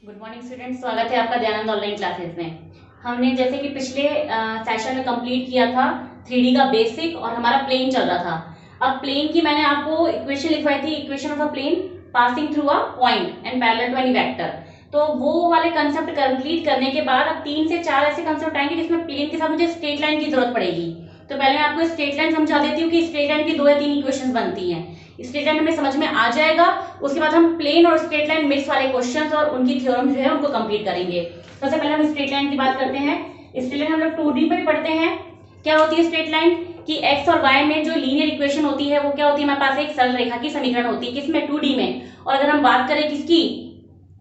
Good morning students, स्वागत है आपका दयानंद ऑनलाइन क्लासेस में। हमने जैसे कि पिछले सेशन में कंप्लीट किया था 3D का बेसिक और हमारा प्लेन चल रहा था। अब प्लेन की मैंने आपको इक्वेशन लिखवाई थी, equation of a plane passing through a point and parallel to any vector. तो वो वाले कंसेप्ट कंप्लीट करने के बाद अब 3 से 4 ऐसे कंसेप्ट आएंगे जिसमें प्लेन के साथ मुझे स्ट्रेट लाइन की जरूरत पड़ेगी। तो पहले मैं आपको स्ट्रेट लाइन समझा देती हूँ कि स्ट्रेट लाइन की 2 या 3 इक्वेशन बनती हैं। स्ट्रेट लाइन हमें समझ में आ जाएगा, उसके बाद हम प्लेन और स्ट्रेट लाइन मिक्स वाले क्वेश्चंस और उनकी थ्योरम जो है उनको कंप्लीट करेंगे। सबसे पहले हम स्ट्रेट लाइन की बात करते हैं। स्ट्रेट लाइन हम लोग 2D पे भी पढ़ते हैं। क्या होती है स्ट्रेट लाइन कि x और y में जो लीनियर इक्वेशन होती है वो क्या होती है, हमारे पास एक सरल रेखा की समीकरण होती है, किसमें 2D में। और अगर हम बात करें किसकी,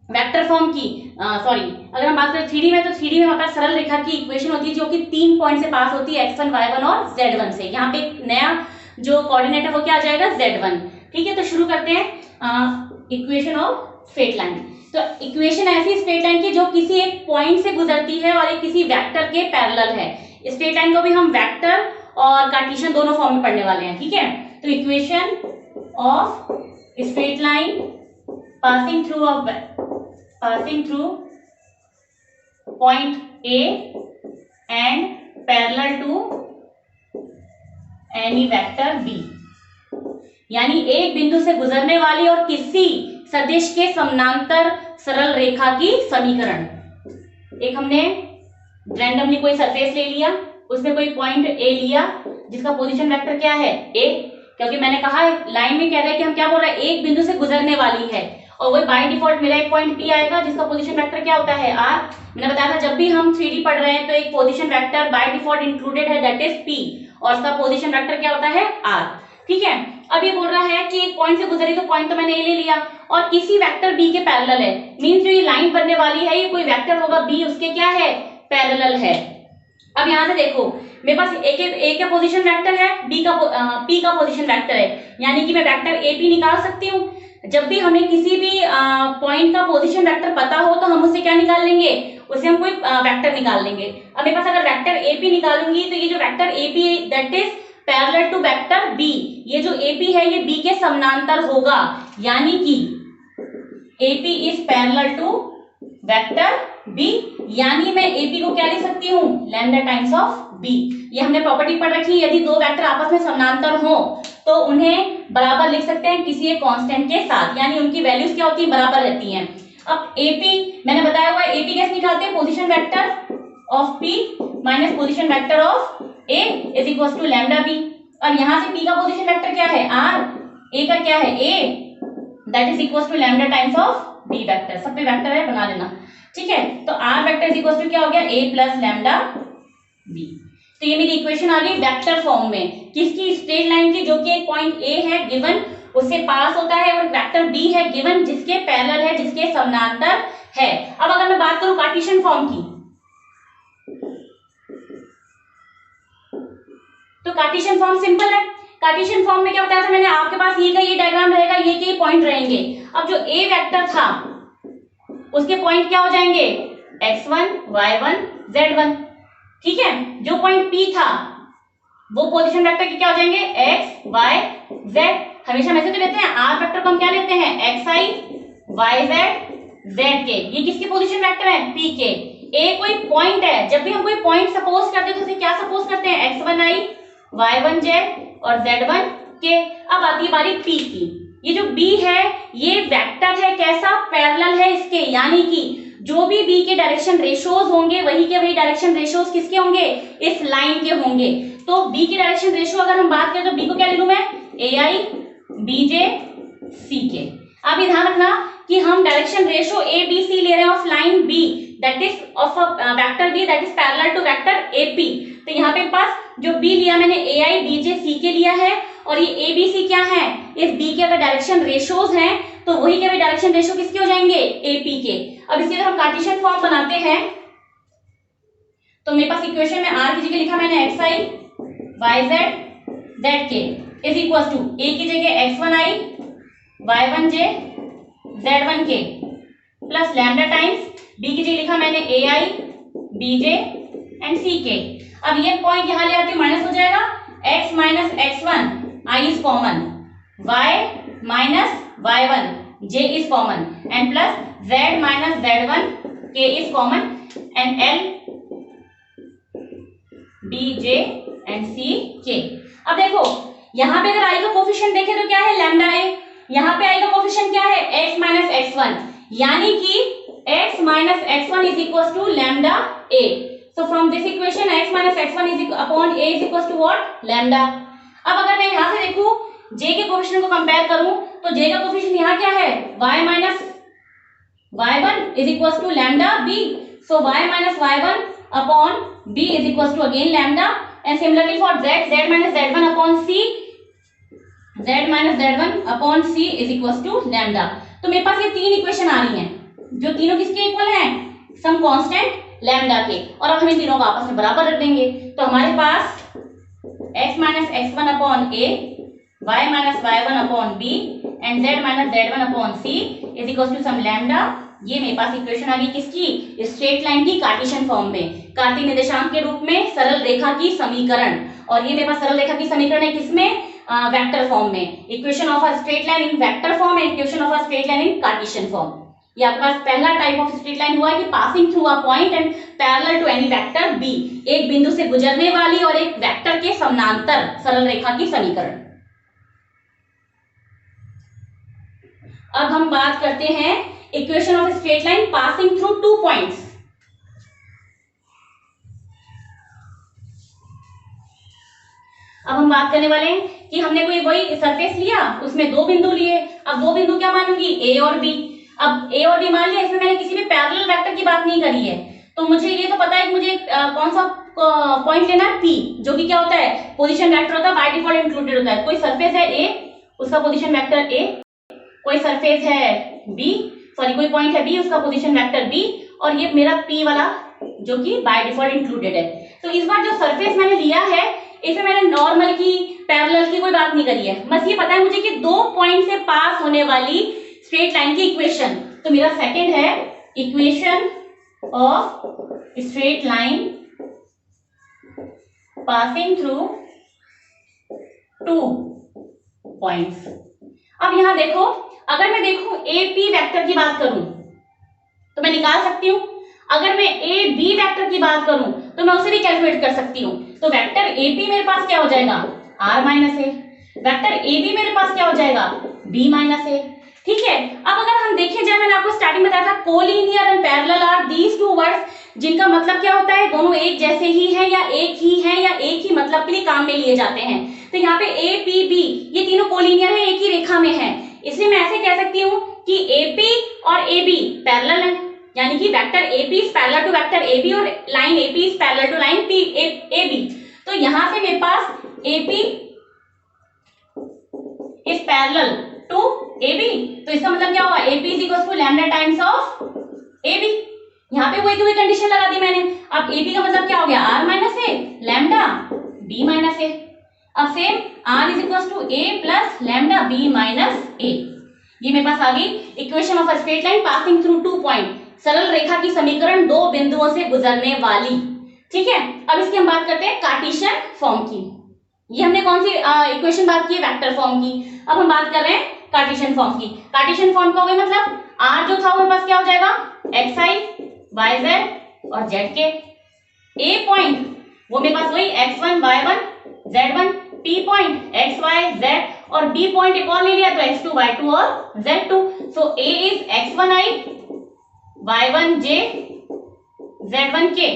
वेक्टर फॉर्म की, अगर हम बात करें 3D में, तो 3D में हमारे पास सरल रेखा की इक्वेशन होती है जो कि 3 पॉइंट से पास होती है, x1 y1 और z1 से। यहाँ पे एक नया जो कोऑर्डिनेट है वो क्या आ जाएगा, z1। ठीक है, तो शुरू करते हैं इक्वेशन ऑफ स्ट्रेट लाइन। तो इक्वेशन ऐसी स्ट्रेट लाइन की जो किसी एक पॉइंट से गुजरती है और एक किसी वेक्टर के पैरेलल है। स्ट्रेट लाइन को भी हम वेक्टर और कार्टेशियन दोनों फॉर्म में पढ़ने वाले हैं। ठीक है, तो equation of straight line passing through point A and parallel to any vector B, यानी एक बिंदु से गुजरने वाली और किसी सदिश के समानांतर सरल रेखा की समीकरण। एक हमने रैंडमली कोई सरफेस ले लिया, उसमें कोई पॉइंट A लिया जिसका पोजीशन वेक्टर क्या है A, क्योंकि मैंने कहा लाइन में कह रहे हैं कि हम क्या बोल रहे हैं, एक बिंदु से गुजरने वाली है, और वही बाय डिफॉल्ट मेरा एक पॉइंट P आएगा जिसका पोजीशन वेक्टर क्या होता है R। मैंने बताया था जब भी हम 3D पढ़ रहे हैं तो एक position vector by default included है, दैट इज P, और उसका पोजीशन वेक्टर क्या होता है R। ठीक है, अब ये बोल रहा है कि एक पॉइंट से गुजरी, तो पॉइंट तो मैंने A ले लिया और किसी वेक्टर B के पैरेलल है, मींस जो ये लाइन बनने वाली है ये कोई वेक्टर होगा B, उसके क्या है, पैरेलल है। अब यहां से देखो मेरे पास A का पोजीशन वेक्टर है, P का पोजीशन वेक्टर है, यानी कि मैं वेक्टर AP निकाल सकती हूँ। जब भी हमें किसी भी पॉइंट का पोजीशन वेक्टर पता हो तो हम उससे क्या निकाल लेंगे, उससे हम कोई वेक्टर निकाल लेंगे। अब मेरे पास अगर वेक्टर AP निकालूंगी तो ये जो vector AP that is parallel to vector B, ये जो AP है ये B के समानांतर होगा, यानी कि AP is parallel to vector B, यानी मैं AP को क्या लिख सकती हूँ, लैम्डा टाइम्स ऑफ B। ये हमने प्रॉपर्टी पढ़ रखी है, यदि दो वेक्टर आपस में समानांतर हो तो उन्हें बराबर लिख सकते हैं किसी एक कांस्टेंट के साथ, यानी उनकी वैल्यूज क्या होती है, बराबर रहती हैं। अब AP मैंने बताया हुआ है, AP कैसे निकालते हैं, position vector of P minus position vector of A is equal to lambda B। और यहां से P का पोजीशन वेक्टर क्या है R, A का क्या है A, that is equal to lambda times of B vector. सब पे वेक्टर है, बना लेना। ठीक है, तो R vector is equal to क्या हो गया, A प्लस लैम्डा B। तो ये मेरी इक्वेशन आ गई वेक्टर फॉर्म में, किसकी, स्ट्रेट लाइन की, जो कि एक पॉइंट A है गिवन, उससे पास होता है, और वेक्टर B है गिवन जिसके पैरेलल है, जिसके समानांतर है। अब अगर मैं बात करूं कार्टेशियन फॉर्म की, तो कार्टेशियन फॉर्म सिंपल है। कार्टेशियन फॉर्म में क्या बताया था मैंने, आपके पास ये का ये डायग्राम रहेगा, ये के पॉइंट रहेंगे। अब जो A वेक्टर था उसके पॉइंट क्या हो जाएंगे, x1 y1 z1। ठीक है, जो पॉइंट P था वो पोजीशन वेक्टर के क्या हो जाएंगे, x y z। हमेशा ऐसे तो लेते हैं, R वेक्टर को हम क्या लेते हैं, xi yz z के, ये किसके पोजीशन वेक्टर है, P के। A कोई पॉइंट है, जब भी हम कोई पॉइंट सपोज करते हैं तो उसे क्या सपोज करते हैं, x1i y1j और z1 के। अब आती है बारी P की, ये जो B है ये वेक्टर है, कैसा, पैरेलल है इसके, यानी कि जो भी B के डायरेक्शन रेशियोज होंगे वही के वही डायरेक्शन रेशियोज किसके होंगे, इस लाइन के होंगे। तो B की डायरेक्शन रेशियो अगर हम बात करें तो B को क्या ले लूं मैं, AI BJ CK। अब ध्यान रखना कि हम डायरेक्शन रेशियो ABC ले रहे हैं of line B, that is of vector B that is parallel to vector AP। तो यहाँ पे पास जो B लिया मैंने AI BJ CK लिया है, और ये ABC क्या है, इस B के अगर डायरेक्शन रेशियोज हैं तो वही के वही डायरेक्शन रेशियो किसके हो जाएंगे, AP के। अब इसके अगर हम कार्टेशियन फॉर्म बनाते हैं तो मेरे पास इक्वेशन में R की जगह लिखा मैंने xi yz zk is equal to A की जगह x1i y1j z1k plus lambda times B की जगह लिखा मैंने AI BJ एंड CK। अब ये पॉइंट यहां ले आते माइनस हो जाएगा, x minus x1 i is common, y minus y1 j is common and plus z minus z1 k is common and l b j and c k। अब देखो यहाँ पे अगर i का कोफिशिएंट देखें तो क्या है लैम्डा a, यहाँ पे i का कोफिशिएंट क्या है x माइनस x1, यानी कि x minus x1 is equal to lambda a। So from this equation x minus x1 is upon a is equals to what lambda। अब अगर मैं यहाँ से देखूं j के कोफिशिएंट को कंपेयर करूं तो j का कोफिशिएंट यहाँ क्या है y minus y1 is equals to lambda b। So y minus y1 upon b is equals to again lambda and similarly for z minus z1 upon c, z minus z1 upon c is equals to lambda। तो मेरे पास ये तीन equation आ रही हैं जो तीनों किसके equal हैं सम कांस्टेंट लैम्डा के, और अब हम इन तीनों को आपस में बराबर रख देंगे। तो हमारे पास x minus x1 upon a, y minus y1 upon b and z minus z1 upon c is equal to some lambda. ये मेरे पास इक्वेशन आ गई किसकी स्ट्रेट लाइन की कार्टेशियन फॉर्म में, कार्तीय निर्देशांक के रूप में सरल रेखा की समीकरण, और ये मेरे पास सरल रेखा की समीकरण है किसमें वेक्टर फॉर्म में। Equation of a straight line in vector form and equation of a straight line in Cartesian form. ये आपके पास पहला टाइप ऑफ स्ट्रेट लाइन हुआ है कि passing through a point and parallel to any vector B, एक बिंदु से गुजरने वाली और एक वेक्टर के समानांतर सरल रेखा की समीकरण। अब हम बात करते हैं equation of straight line passing through two points. अब हम बात करने वाले हैं कि हमने कोई वही सरफेस लिया, उसमें दो बिंदु लिए। अब दो बिंदु क्या मानूंगी ए और बी। अब ए और बी मान लिया, इसमें मैंने किसी भी पैरेलल वेक्टर की बात नहीं करी है, तो मुझे ये तो पता है कि मुझे कौन सा पॉइंट लेना है पी, जो कि क्या होता है पोजीशन वेक्टर होता है, बाय डिफॉल्ट इंक्लूडेड होता है। कोई सरफेस है ए, उसका पोजीशन वेक्टर ए, कोई सरफेस है बी, सॉरी कोई पॉइंट है बी, उसका पोजीशन वेक्टर बी, और ये मेरा पी वाला जो कि बाय डिफॉल्ट इंक्लूडेड है। तो इस बार जो सरफेस मैंने लिया है इसमें मैंने नॉर्मल की पैरेलल की कोई बात नहीं करी है, बस ये पता है मुझे कि दो पॉइंट से पास होने वाली स्ट्रेट लाइन की इक्वेशन। तो मेरा सेकंड है equation of straight line passing through two points. अब यहां देखो, अगर मैं देखूं ए पी वेक्टर की बात करूं तो मैं निकाल सकती हूं, अगर मैं ए बी वेक्टर की बात करूं तो मैं उसे भी कैलकुलेट कर सकती हूं। तो वेक्टर ए पी मेरे पास क्या हो जाएगा R minus A, vector A B मेरे पास क्या हो जाएगा बी माइनस ए। ठीक है, अब अगर हम देखें, जब मैंने आपको स्टार्टिंग में बताया था collinear and parallel are these two words जिनका मतलब क्या होता है दोनों एक जैसे ही हैं या एक ही हैं या एक ही मतलब के लिए काम में लिए जाते हैं। तो यहाँ पे ए पी बी ये तीनों कोलिनियर है, एक ही रेखा में है, इसलिए मैं ऐसे कह सकती हूँ कि ए पी और ए बी पैरेलल है, यानी कि vector A P is parallel to vector A B और line A P is parallel to line P A B. तो यहां से मेरे पास A P is parallel to A B, तो इसका मतलब क्या होगा A P is equal to lambda times of A B. यहाँ पे वही कंडीशन लगा दी मैंने। अब ए पी का मतलब क्या हो गया R minus A lambda B minus A. अब same R is equal to A plus lambda B minus A. ये मेरे पास आ गई equation of a straight line passing through two point, सरल रेखा की समीकरण दो बिंदुओं से गुजरने वाली। ठीक है, अब इसकी हम बात करते हैं कार्टेशियन फॉर्म की। ये हमने कौन सी इक्वेशन बात की है वेक्टर फॉर्म की, अब हम बात कर रहे हैं कार्टेशियन फॉर्म की। कार्टेशियन फॉर्म का हो गया मतलब आर जो था वो मेरे पास क्या हो जाएगा एक्स आई वाई जेड और जेड के। ए पॉइंट वो मेरे पास वही x1 y1 z1, P point x y z, और बी पॉइंट एक और ले लिया तो x2 y2 और z2। So A is x1i y1 j z1 k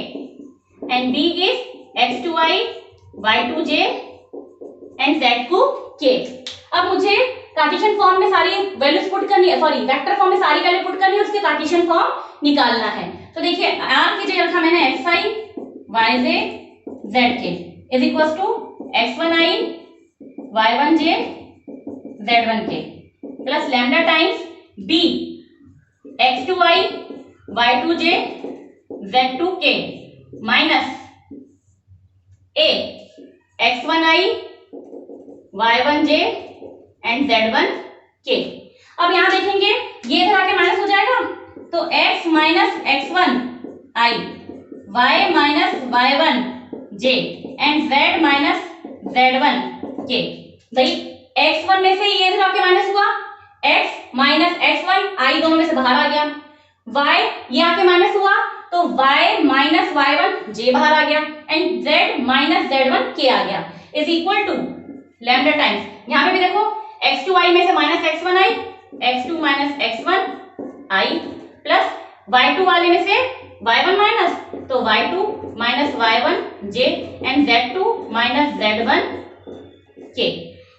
and b is x2i y2 j and z2 k। अब मुझे कार्टेशियन फॉर्म में सारी वैल्यूज पुट करनी है, सॉरी वेक्टर फॉर्म में सारी वैल्यू पुट करनी है, उसके कार्टेशियन फॉर्म निकालना है। तो देखिए आर की जगह रखा मैंने xi yj zk is equal to x1i y1j z1k plus lambda times b x2i y2j z2k minus a x1i y1j and z1k। अब यहां देखेंगे ये इधर आके माइनस हो जाएगा, तो x minus x1 i y minus y1 j and z minus z1 k। भाई x1 में से ये इधर आके माइनस हुआ, x माइनस x1, i दोनों में से बाहर आ गया, y ये आके माइनस हुआ तो y माइनस y1 j बाहर आ गया, and z minus z1 k आ गया, is equal to lambda times, यहाँ पे भी देखो x2 i में से minus x1 i, x2 minus x1 i plus y2 वाले में से y1 माइनस, तो y2 minus y1 j and z2 minus z1 k।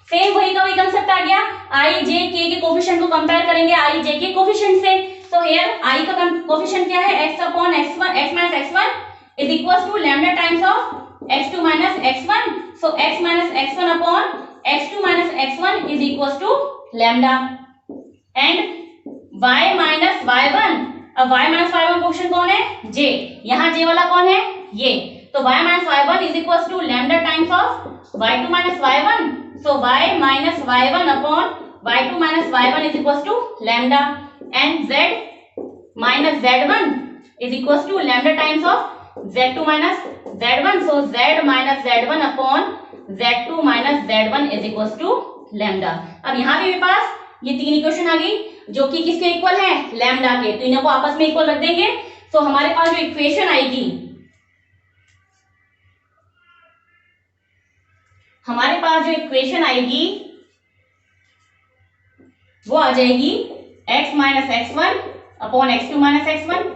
Same वही का वही कंसेप्ट आ गया, i j k के कोफिशिएंट को कंपेयर करेंगे i j के कोफिशिएंट से, तो हियर i का कोफिशिएंट क्या है, x upon x1, x minus x1 is equal to lambda times of x2 minus x1, so x minus x1 upon x2 minus x1 is equal to lambda, and y minus y1, अब y minus y1 coefficient कौन है, j, यहाँ j वाला कौन है, ये, तो y minus y1 is equal to lambda times of y2 minus y1, so y minus y1 upon y2 minus y1 is equals to lambda, and z minus z1 is equals to lambda times of z2 minus z1, so z minus z1 upon z2 minus z1 is equals to lambda। अब यहाँ पे मेरे पास ये तीन equation आ गई जो कि किसके इक्वल है, लैम्डा के, तो इन्हें को आपस में इक्वल रख देंगे, तो हमारे पास जो इक्वेशन आएगी, हमारे पास जो इक्वेशन आएगी वो आ जाएगी x minus x1 upon x2 minus x1,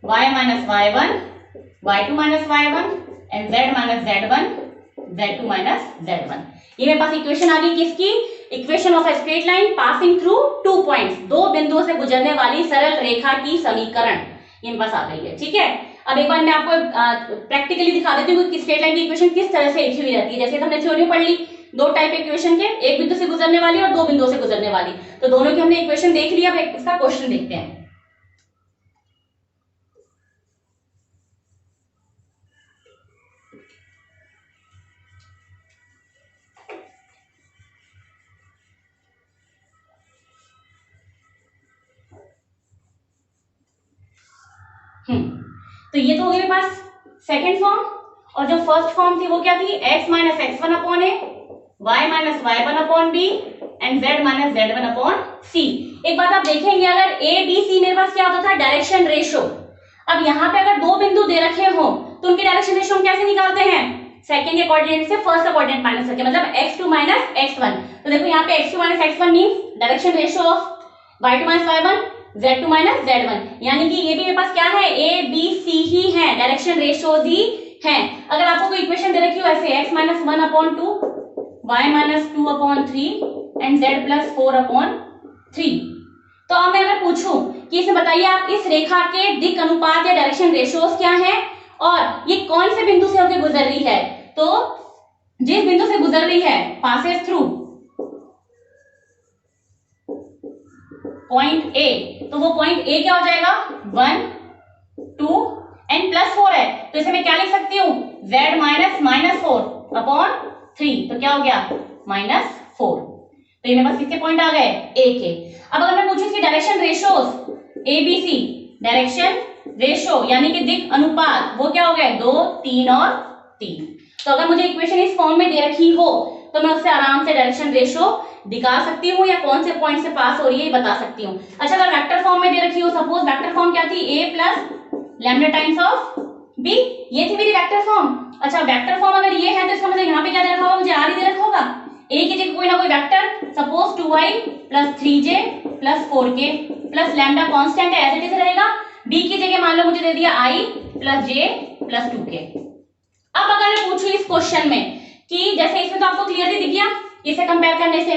y minus y1, y2 minus y1 and z minus z1, z2 minus z1। ये मेरे पास इक्वेशन आ गई किसकी, equation of a straight line passing through 2 points, दो बिंदुओं से गुजरने वाली सरल रेखा की समीकरण, ये मेरे पास आ गई है। ठीक है, अब एक बार मैं आपको प्रैक्टिकली दिखा देती हूँ कि स्ट्रेट लाइन की इक्वेशन किस तरह से लिखी हुई रहती है। जैसे हमने थ्योरी पढ़ ली, दो टाइप इक्वेशन के, एक बिंदु से गुजरने वाली और दो बिंदुओं से गुजरने वाली, तो दोनों की हमने इक्वेशन देख लिया। अब इसका क्वेश्चन देखते हैं। तो ये तो हो गया मेरे पास सेकंड फॉर्म, और जो फर्स्ट फॉर्म थी वो क्या थी, x minus x1 upon a, y minus y1 upon b and z minus z1 upon c। एक बात आप देखेंगे, अगर a b c मेरे पास क्या होता था, डायरेक्शन रेशो। अब यहाँ पे अगर दो बिंदु दे रखे हो तो उनके डायरेक्शन रेशो हम कैसे निकालते हैं, सेकंड के कोऑर्डिनेट से फर्स्ट का कोऑर्डिनेट माइनस करके, मतलब x2 माइनस x1। तो देखो यहाँ पे x2 minus x1 means direction ratio of y2 minus y1, z2 minus z1, यानी कि ये भी मेरे पास क्या है, a b c ही है, डायरेक्शन रेशोज ही हैं। अगर आपको कोई इक्वेशन दे रखी हो ऐसे x minus 1 upon 2, y minus 2 upon 3 and z plus 4 upon 3, तो अब मैं अगर पूछूं कि इसे बताइए आप इस रेखा के दिक् अनुपात या डायरेक्शन रेशोज क्या हैं और ये कौन से बिंदु से होकर गुजर रही है, तो जिस बिंदु से गुजर रही है पासेस थ्रू पॉइंट ए, तो वो पॉइंट ए क्या हो जाएगा, 1 2 एंड प्लस 4 है, तो इसे मैं क्या लिख सकती हूँ, z माइनस माइनस 4 अपॉन 3, तो क्या हो गया माइनस 4। तो ये मेरे पास कितने पॉइंट आ गए, ए के। अब अगर मैं पूछूं इसकी direction ratios A B C, direction ratio यानी कि दिक् अनुपात, वो क्या हो गए 2 3 और 3। तो अगर मुझे इक्वेशन इस फॉर्म में दे रखी हो तो मैं उससे आराम से डायरेक्शन रेशो दिखा सकती हूँ या कौन से पॉइंट से पास हो रही है बता सकती हूँ। अच्छा, अगर वेक्टर फॉर्म में दे रखी हो, सपोज वेक्टर फॉर्म क्या थी, a plus lambda times of b, ये थी मेरी वेक्टर फॉर्म। अच्छा, वेक्टर फॉर्म अगर ये है तो इसका मतलब यहाँ पे क्या दे रखा होगा, मुझे r ही दे रखा होगा, a की जगह कोई ना कोई vector, suppose 2i plus 3j plus 4k plus lambda constant है, एज इट इज रहेगा। b की जगह मान लो मुझे दे दिया i plus j plus 2k। अब अगर मैं पूछूं इस क्वेश्चन में कि जैसे इसमें तो आपको क्लियरली दिख गया, इसे कंपेयर करने से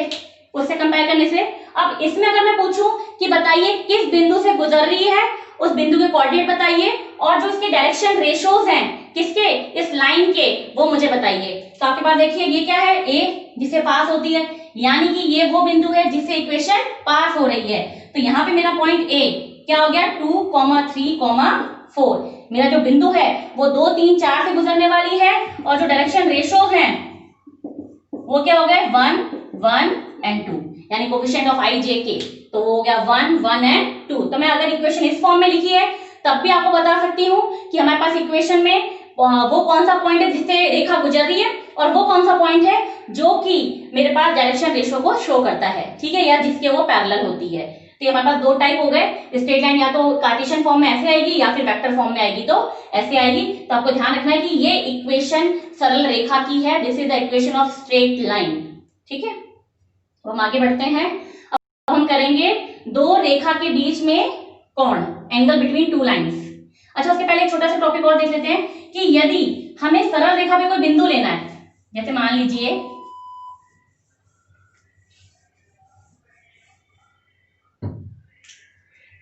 उससे कंपेयर करने से, अब इसमें अगर मैं पूछूं कि बताइए किस बिंदु से गुजर रही है, उस बिंदु के कोऑर्डिनेट बताइए और जो इसके डायरेक्शन रेशोज हैं किसके, इस लाइन के, वो मुझे बताइए। तो आपके पास देखिए ये क्या है, ए जिसे पास होती है, यानी कि ये वो बिंदु है जिससे इक्वेशन पास हो रही है। तो यहाँ पे मेरा पॉइंट ए क्या हो गया, 2, 3, 4। मेरा जो बिंदु है वो 2 3 4 से गुजरने वाली है और जो डायरेक्शन रेशोज हैं वो क्या हो गए 1 1 एंड 2, यानी coefficient of i j k, तो वो हो गया 1 1 एंड 2। तो मैं अगर इक्वेशन इस फॉर्म में लिखी है तब भी आपको बता सकती हूँ कि हमारे पास इक्वेशन में वो कौन सा पॉइंट है जिससे रेखा गुजर रही है, और वो कौन सा पॉइंट है जो कि मेरे पास डायरेक्शन रेशो को शो करता है, ठीक है, या जिसके वो पैरेलल होती है। तो ये हमारे पास दो टाइप हो गए, स्ट्रेट लाइन या तो कार्टेशियन फॉर्म में ऐसे आएगी या फिर वेक्टर फॉर्म में आएगी तो ऐसे आएगी। तो आपको ध्यान रखना है कि ये इक्वेशन सरल रेखा की है, this is the equation of straight line, ठीक है। तो हम आगे बढ़ते हैं, अब हम करेंगे दो रेखा के बीच में कोण, एंगल बिटवीन टू लाइंस। अच्छा, उसके पहले एक छोटा सा टॉपिक और देख लेते हैं कि यदि हमें सरल रेखा पे कोई बिंदु लेना है, जैसे मान लीजिए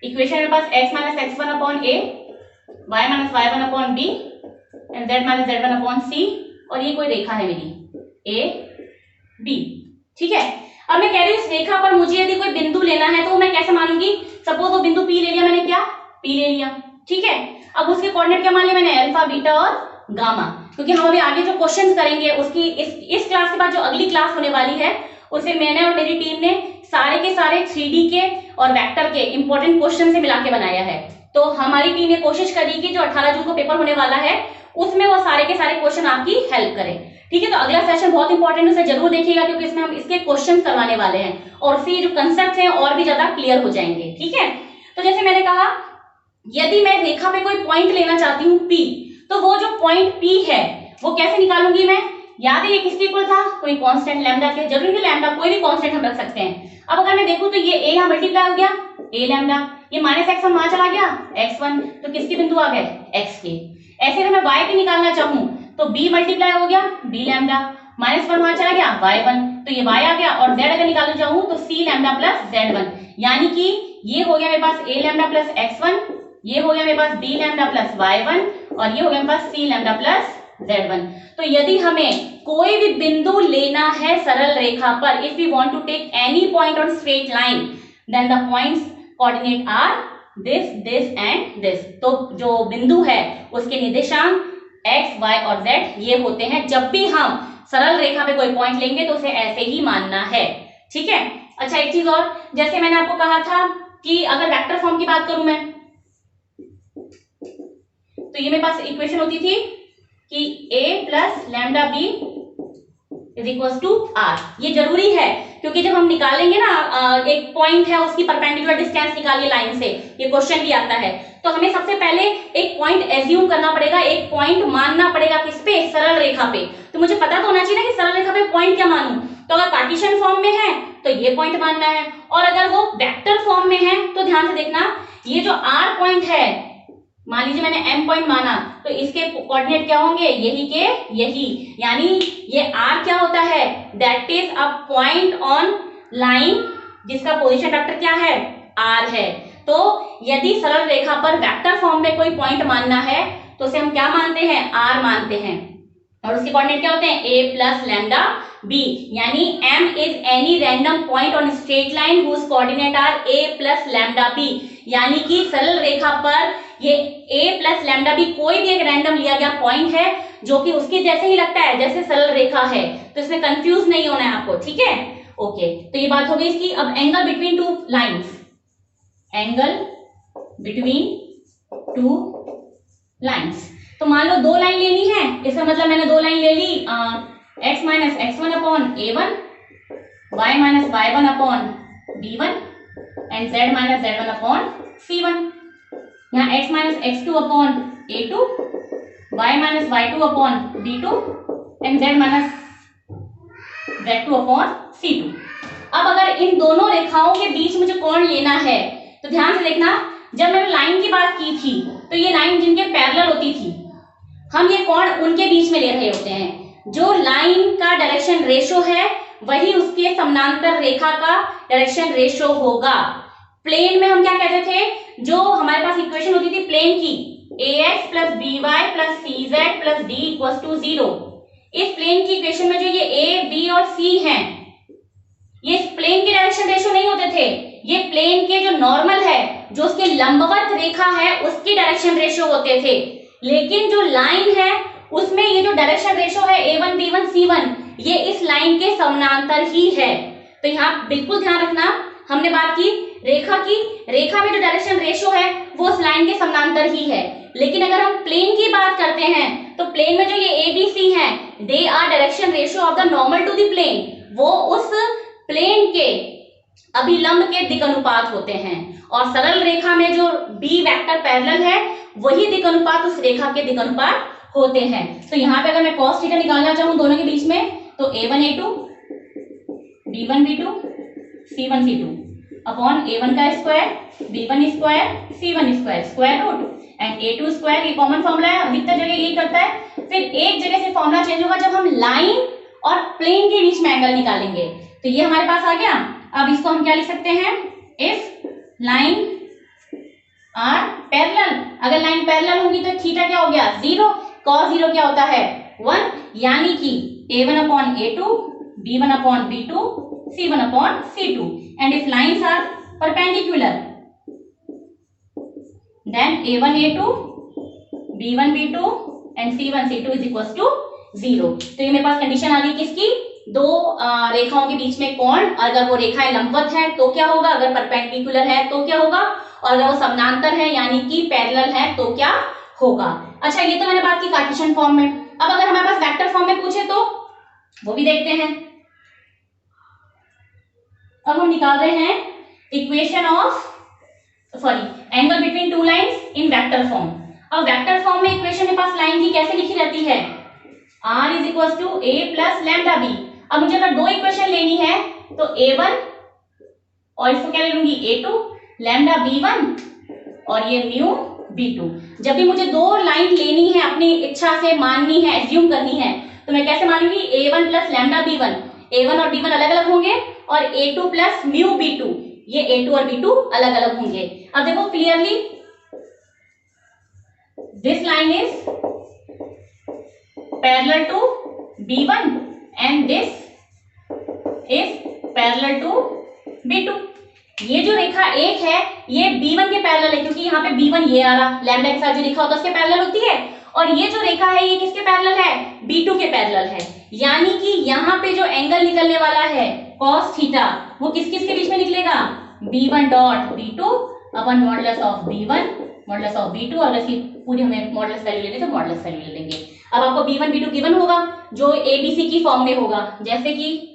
इक्वेशन मेरे पास x minus x1 upon a, y minus y1 upon b and z minus z1 upon c, और ये कोई रेखा है मेरी a b, ठीक है। अब मैं कह रही हूँ इस रेखा पर मुझे यदि कोई बिंदु लेना है तो मैं कैसे मानूंगी, सपोज वो बिंदु p ले लिया मैंने, क्या p ले लिया, ठीक है। अब उसके कोऑर्डिनेट क्या मान लिया मैंने, अल्फा बीटा और गामा, क्योंकि हम अभी आगे जो क्वेश्चंस करेंगे उसकी इस क्लास के बाद जो अगली क्लास होने वाली है उसे मैंने और मेरी टीम ने सारे के सारे 3D के और वेक्टर के इंपॉर्टेंट क्वेश्चन से मिला के बनाया है। तो हमारी टीम ने कोशिश करी कि जो 18 जून को पेपर होने वाला है उसमें वो सारे के सारे क्वेश्चन आपकी हेल्प करें, ठीक है। तो अगला सेशन बहुत इंपॉर्टेंट, उसे जरूर देखिएगा क्योंकि इसमें हम इसके क्वेश्चन करवाने वाले हैं और फिर जो कंसेप्ट हैं और भी ज्यादा क्लियर हो जाएंगे, ठीक है। तो जैसे मैंने कहा, यदि मैं रेखा पे कोई पॉइंट लेना चाहती हूँ P, तो वो जो पॉइंट P है वो कैसे निकालूंगी मैं, याद है ये किसके इक्वल था, कोई कांस्टेंट लैम्डा के, जरूरी नहीं लैम्डा, कोई भी कांस्टेंट हम रख सकते हैं। अब अगर मैं देखूं तो ये a यहाँ मल्टीप्लाई हो गया a लैम्डा, ये माइनस x1 वहां चला गया x1, तो किसके बिंदु आ गए x के। ऐसे अगर मैं y पे निकालना चाहूं तो b मल्टीप्लाई हो गया b लैम्डा, माइनस 1 वहां चला गया y1, तो ये y आ गया, और z अगर निकालना चाहूं तो c लैम्डा प्लस z1, यानी कि ये हो गया मेरे पास a लैम्डा प्लस x1, ये हो गया मेरे पास b लैम्डा प्लस y1, और ये हो गया मेरे पास c लैम्डा प्लस z1। तो यदि हमें कोई भी बिंदु लेना है सरल रेखा पर, if we want to take any point on straight line, then the points coordinate are this this and this. तो जो बिंदु है उसके निर्देशांक x, y और z ये होते हैं। जब भी हम सरल रेखा पे कोई पॉइंट लेंगे तो उसे ऐसे ही मानना है, ठीक है। अच्छा, एक चीज और, जैसे मैंने आपको कहा था कि अगर वेक्टर फॉर्म की बात करूं मैं, तो ये मेरे पास इक्वेशन होती थी कि a plus lambda b is equal to r। ये जरूरी है क्योंकि जब हम निकालेंगे ना एक पॉइंट है उसकी परपेंडिकुलर डिस्टेंस निकालिए लाइन से, ये क्वेश्चन भी आता है, तो हमें सबसे पहले एक पॉइंट एज्यूम करना पड़ेगा, एक पॉइंट मानना पड़ेगा, किस पे, सरल रेखा पे। तो मुझे पता तो होना चाहिए ना कि सरल रेखा पे पॉइंट क्या मानूं। तो अगर कार्टेशियन फॉर्म में है तो ये पॉइंट मानना है, और अगर वो वेक्टर फॉर्म में है तो ध्यान से देखना, ये जो r पॉइंट है, मान लीजिए मैंने m पॉइंट माना, तो इसके कोऑर्डिनेट क्या होंगे, यही के यही, यानी ये r क्या होता है, that is a point on line जिसका पोजीशन वेक्टर क्या है, r है। तो यदि सरल रेखा पर वेक्टर फॉर्म में कोई पॉइंट मानना है तो उसे हम क्या मानते हैं, r मानते हैं, और उसके कोऑर्डिनेट क्या होते हैं, a प्लस लैम्डा b, यानी m is any random point on straight line whose coordinate are a plus lambda b, यानी कि सरल रेखा पर ये a प्लस लैम्डा b कोई भी एक रैंडम लिया गया पॉइंट है जो कि उसके जैसे ही लगता है जैसे सरल रेखा है, तो इसमें कंफ्यूज नहीं होना है आपको, ठीक है। ओके, तो ये बात हो गई इसकी। अब angle between two lines, angle between two lines, तो मान लो दो लाइन लेनी है, इसका मतलब मैंने दो लाइन ले ली, x minus x1 upon a1, y minus y1 upon b1 and z minus z1 upon c1। यहाँ x minus x2 upon a2, y minus y2 upon b2 and z minus z2 upon c2। अब अगर इन दोनों रेखाओं के बीच मुझे कोण लेना है तो ध्यान से देखना, जब मैंने लाइन की बात की थी तो ये लाइन जिनके पैरेलल होती थी, हम ये कोण उनके बीच में ले रहे होते हैं। जो लाइन का डायरेक्शन रेशो है वही उसके समानांतर रेखा का डायरेक्शन रेशो होगा। प्लेन में हम क्या कहते थे, जो हमारे पास इक्वेशन होती थी प्लेन की, ax plus by plus cz plus d equal to 0। इस प्लेन की इक्वेशन में जो ये a, b और c हैं, ये प्लेन के डायरेक्शन रेशो नहीं होते थे, ये प्लेन के जो नॉर्मल है, जो उसके लंबवत रेखा है उसके डायरेक्शन रेशो होते थे। लेकिन जो लाइन है उसमें ये जो डायरेक्शन रेशो है a1, b1, c1, ये इस लाइन के समानांतर ही है। तो यहाँ बिल्कुल ध्यान रखना, हमने बात की रेखा में जो डायरेक्शन रेशियो है वो उस लाइन के समानांतर ही है, लेकिन अगर हम प्लेन की बात करते हैं तो प्लेन में जो ये ABC है, they are direction ratio of the normal to the plane, वो उस प्लेन के अभिलंब के दिक् अनुपात होते हैं, और सरल रेखा में जो B वेक्टर पैरेलल है वही दिक् अनुपात उस रेखा के दिक् अनुपात होते हैं। तो यहाँ पे अगर मैं cos थीटा निकालना चाहूं दोनों के बीच में, तो A1 A2 B1 B2 C1 C2 upon A1 का square B1 square C1 square square root and A2 square, ये कॉमन फॉर्मूला है, अधिकतर जगह यही करता है। फिर एक जगह से फॉर्मूला चेंज होगा जब हम लाइन और प्लेन के बीच में एंगल निकालेंगे, तो ये हमारे पास आ गया। अब इसको हम क्या लिख सकते हैं, इफ लाइन आर पैरेलल, अगर लाइन पैरेलल होगी तो थीटा क्या हो गया 0, cos 0 क्या होता है 1, यानी कि A1 upon A2 B1 upon B2 C1 upon C2, and if lines are perpendicular then A1 A2 B1 B2 and C1 C2 is equal to 0। तो ये मेरे पास कंडीशन आ गई किसकी, दो रेखाओं के बीच में कोण, अगर वो रेखाएं लंबवत है तो क्या होगा, अगर परपेंडिकुलर है तो क्या होगा, और अगर वो समानांतर है यानी कि पैरेलल है तो क्या होगा। अच्छा, ये तो मैंने बात की कार्टेशियन फॉर्म में। अब अगर हमारे पास वेक्टर फॉर्म में पूछे तो वो भी देखते हैं। अब हम निकाल रहे हैं equation of angle between two lines in vector form. अब वेक्टर फॉर्म में इक्वेशन के पास लाइन की कैसे लिखी रहती है, r is equal to a plus lambda B. अब मुझे अगर दो इक्वेशन लेनी है तो A1 और इसको क्या ले लूंगी A2 लैम्डा B1 और ये म्यू B2। जब भी मुझे दो लाइन लेनी है, अपनी इच्छा से माननी है, एज्यूम करनी है, तो मैं कैसे मानूंगी, A1 plus lambda B1, A1 और B1 अलग अलग होंगे, और A2 प्लस म्यू B2, ये A2 और B2 अलग अलग होंगे। अब देखो clearly, this line is parallel to B1 and this is parallel to B2। ये जो रेखा एक है ये B1 के पैरेलल है, क्योंकि यहाँ पे B1 ये आ रहा, लैम्डा के साथ जो रेखा होता है उसके पैरेलल होती है, और ये जो रेखा है ये किसके पैरेलल है, B2 के पैरेलल है, यानी कि यहाँ पे जो एंगल निकलने वाला है cos थीटा वो किस किस के बीच में निकलेगा, B1 dot B2 upon modulus of B1 modulus of B2, और इसकी पूरी हमें मॉडुलस वैल्यू लेनी है तो मॉडुलस वैल्यू ले लेंगे। अब आपको B1 B2 गिवन होगा जो ABC की फॉर्म में होगा, जैसे कि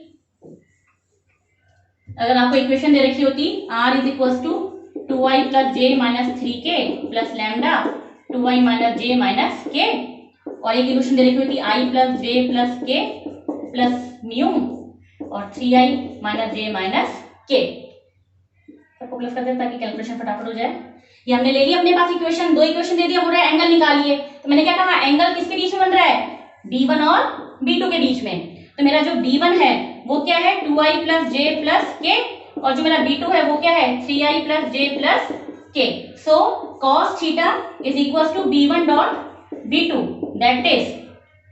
अगर आपको इक्वेशन दे रखी होती r is equal to 2i plus J minus 3k plus lambda 2i minus J minus k, और एक इक्वेशन दे रखी होती i plus J plus k plus mu और 3i minus J minus k, सबको प्लस कर दें ताकि कैलकुलेशन फटाफट हो जाए। ये हमने ले लिया अपने पास इक्वेशन, दो इक्वेशन दे दिया, बोल रहा है एंगल निकालिए, तो मैंने क्या कहा, एंगल किसके बीच में बन रहा है, B1 और B2 के बीच में। तो मेरा जो B1 है वो क्या है 2i प्लस जे प्लस के, और जो मेरा B2 है वो क्या है 3i plus J plus K. So cos theta is equal to B1 dot B2 that is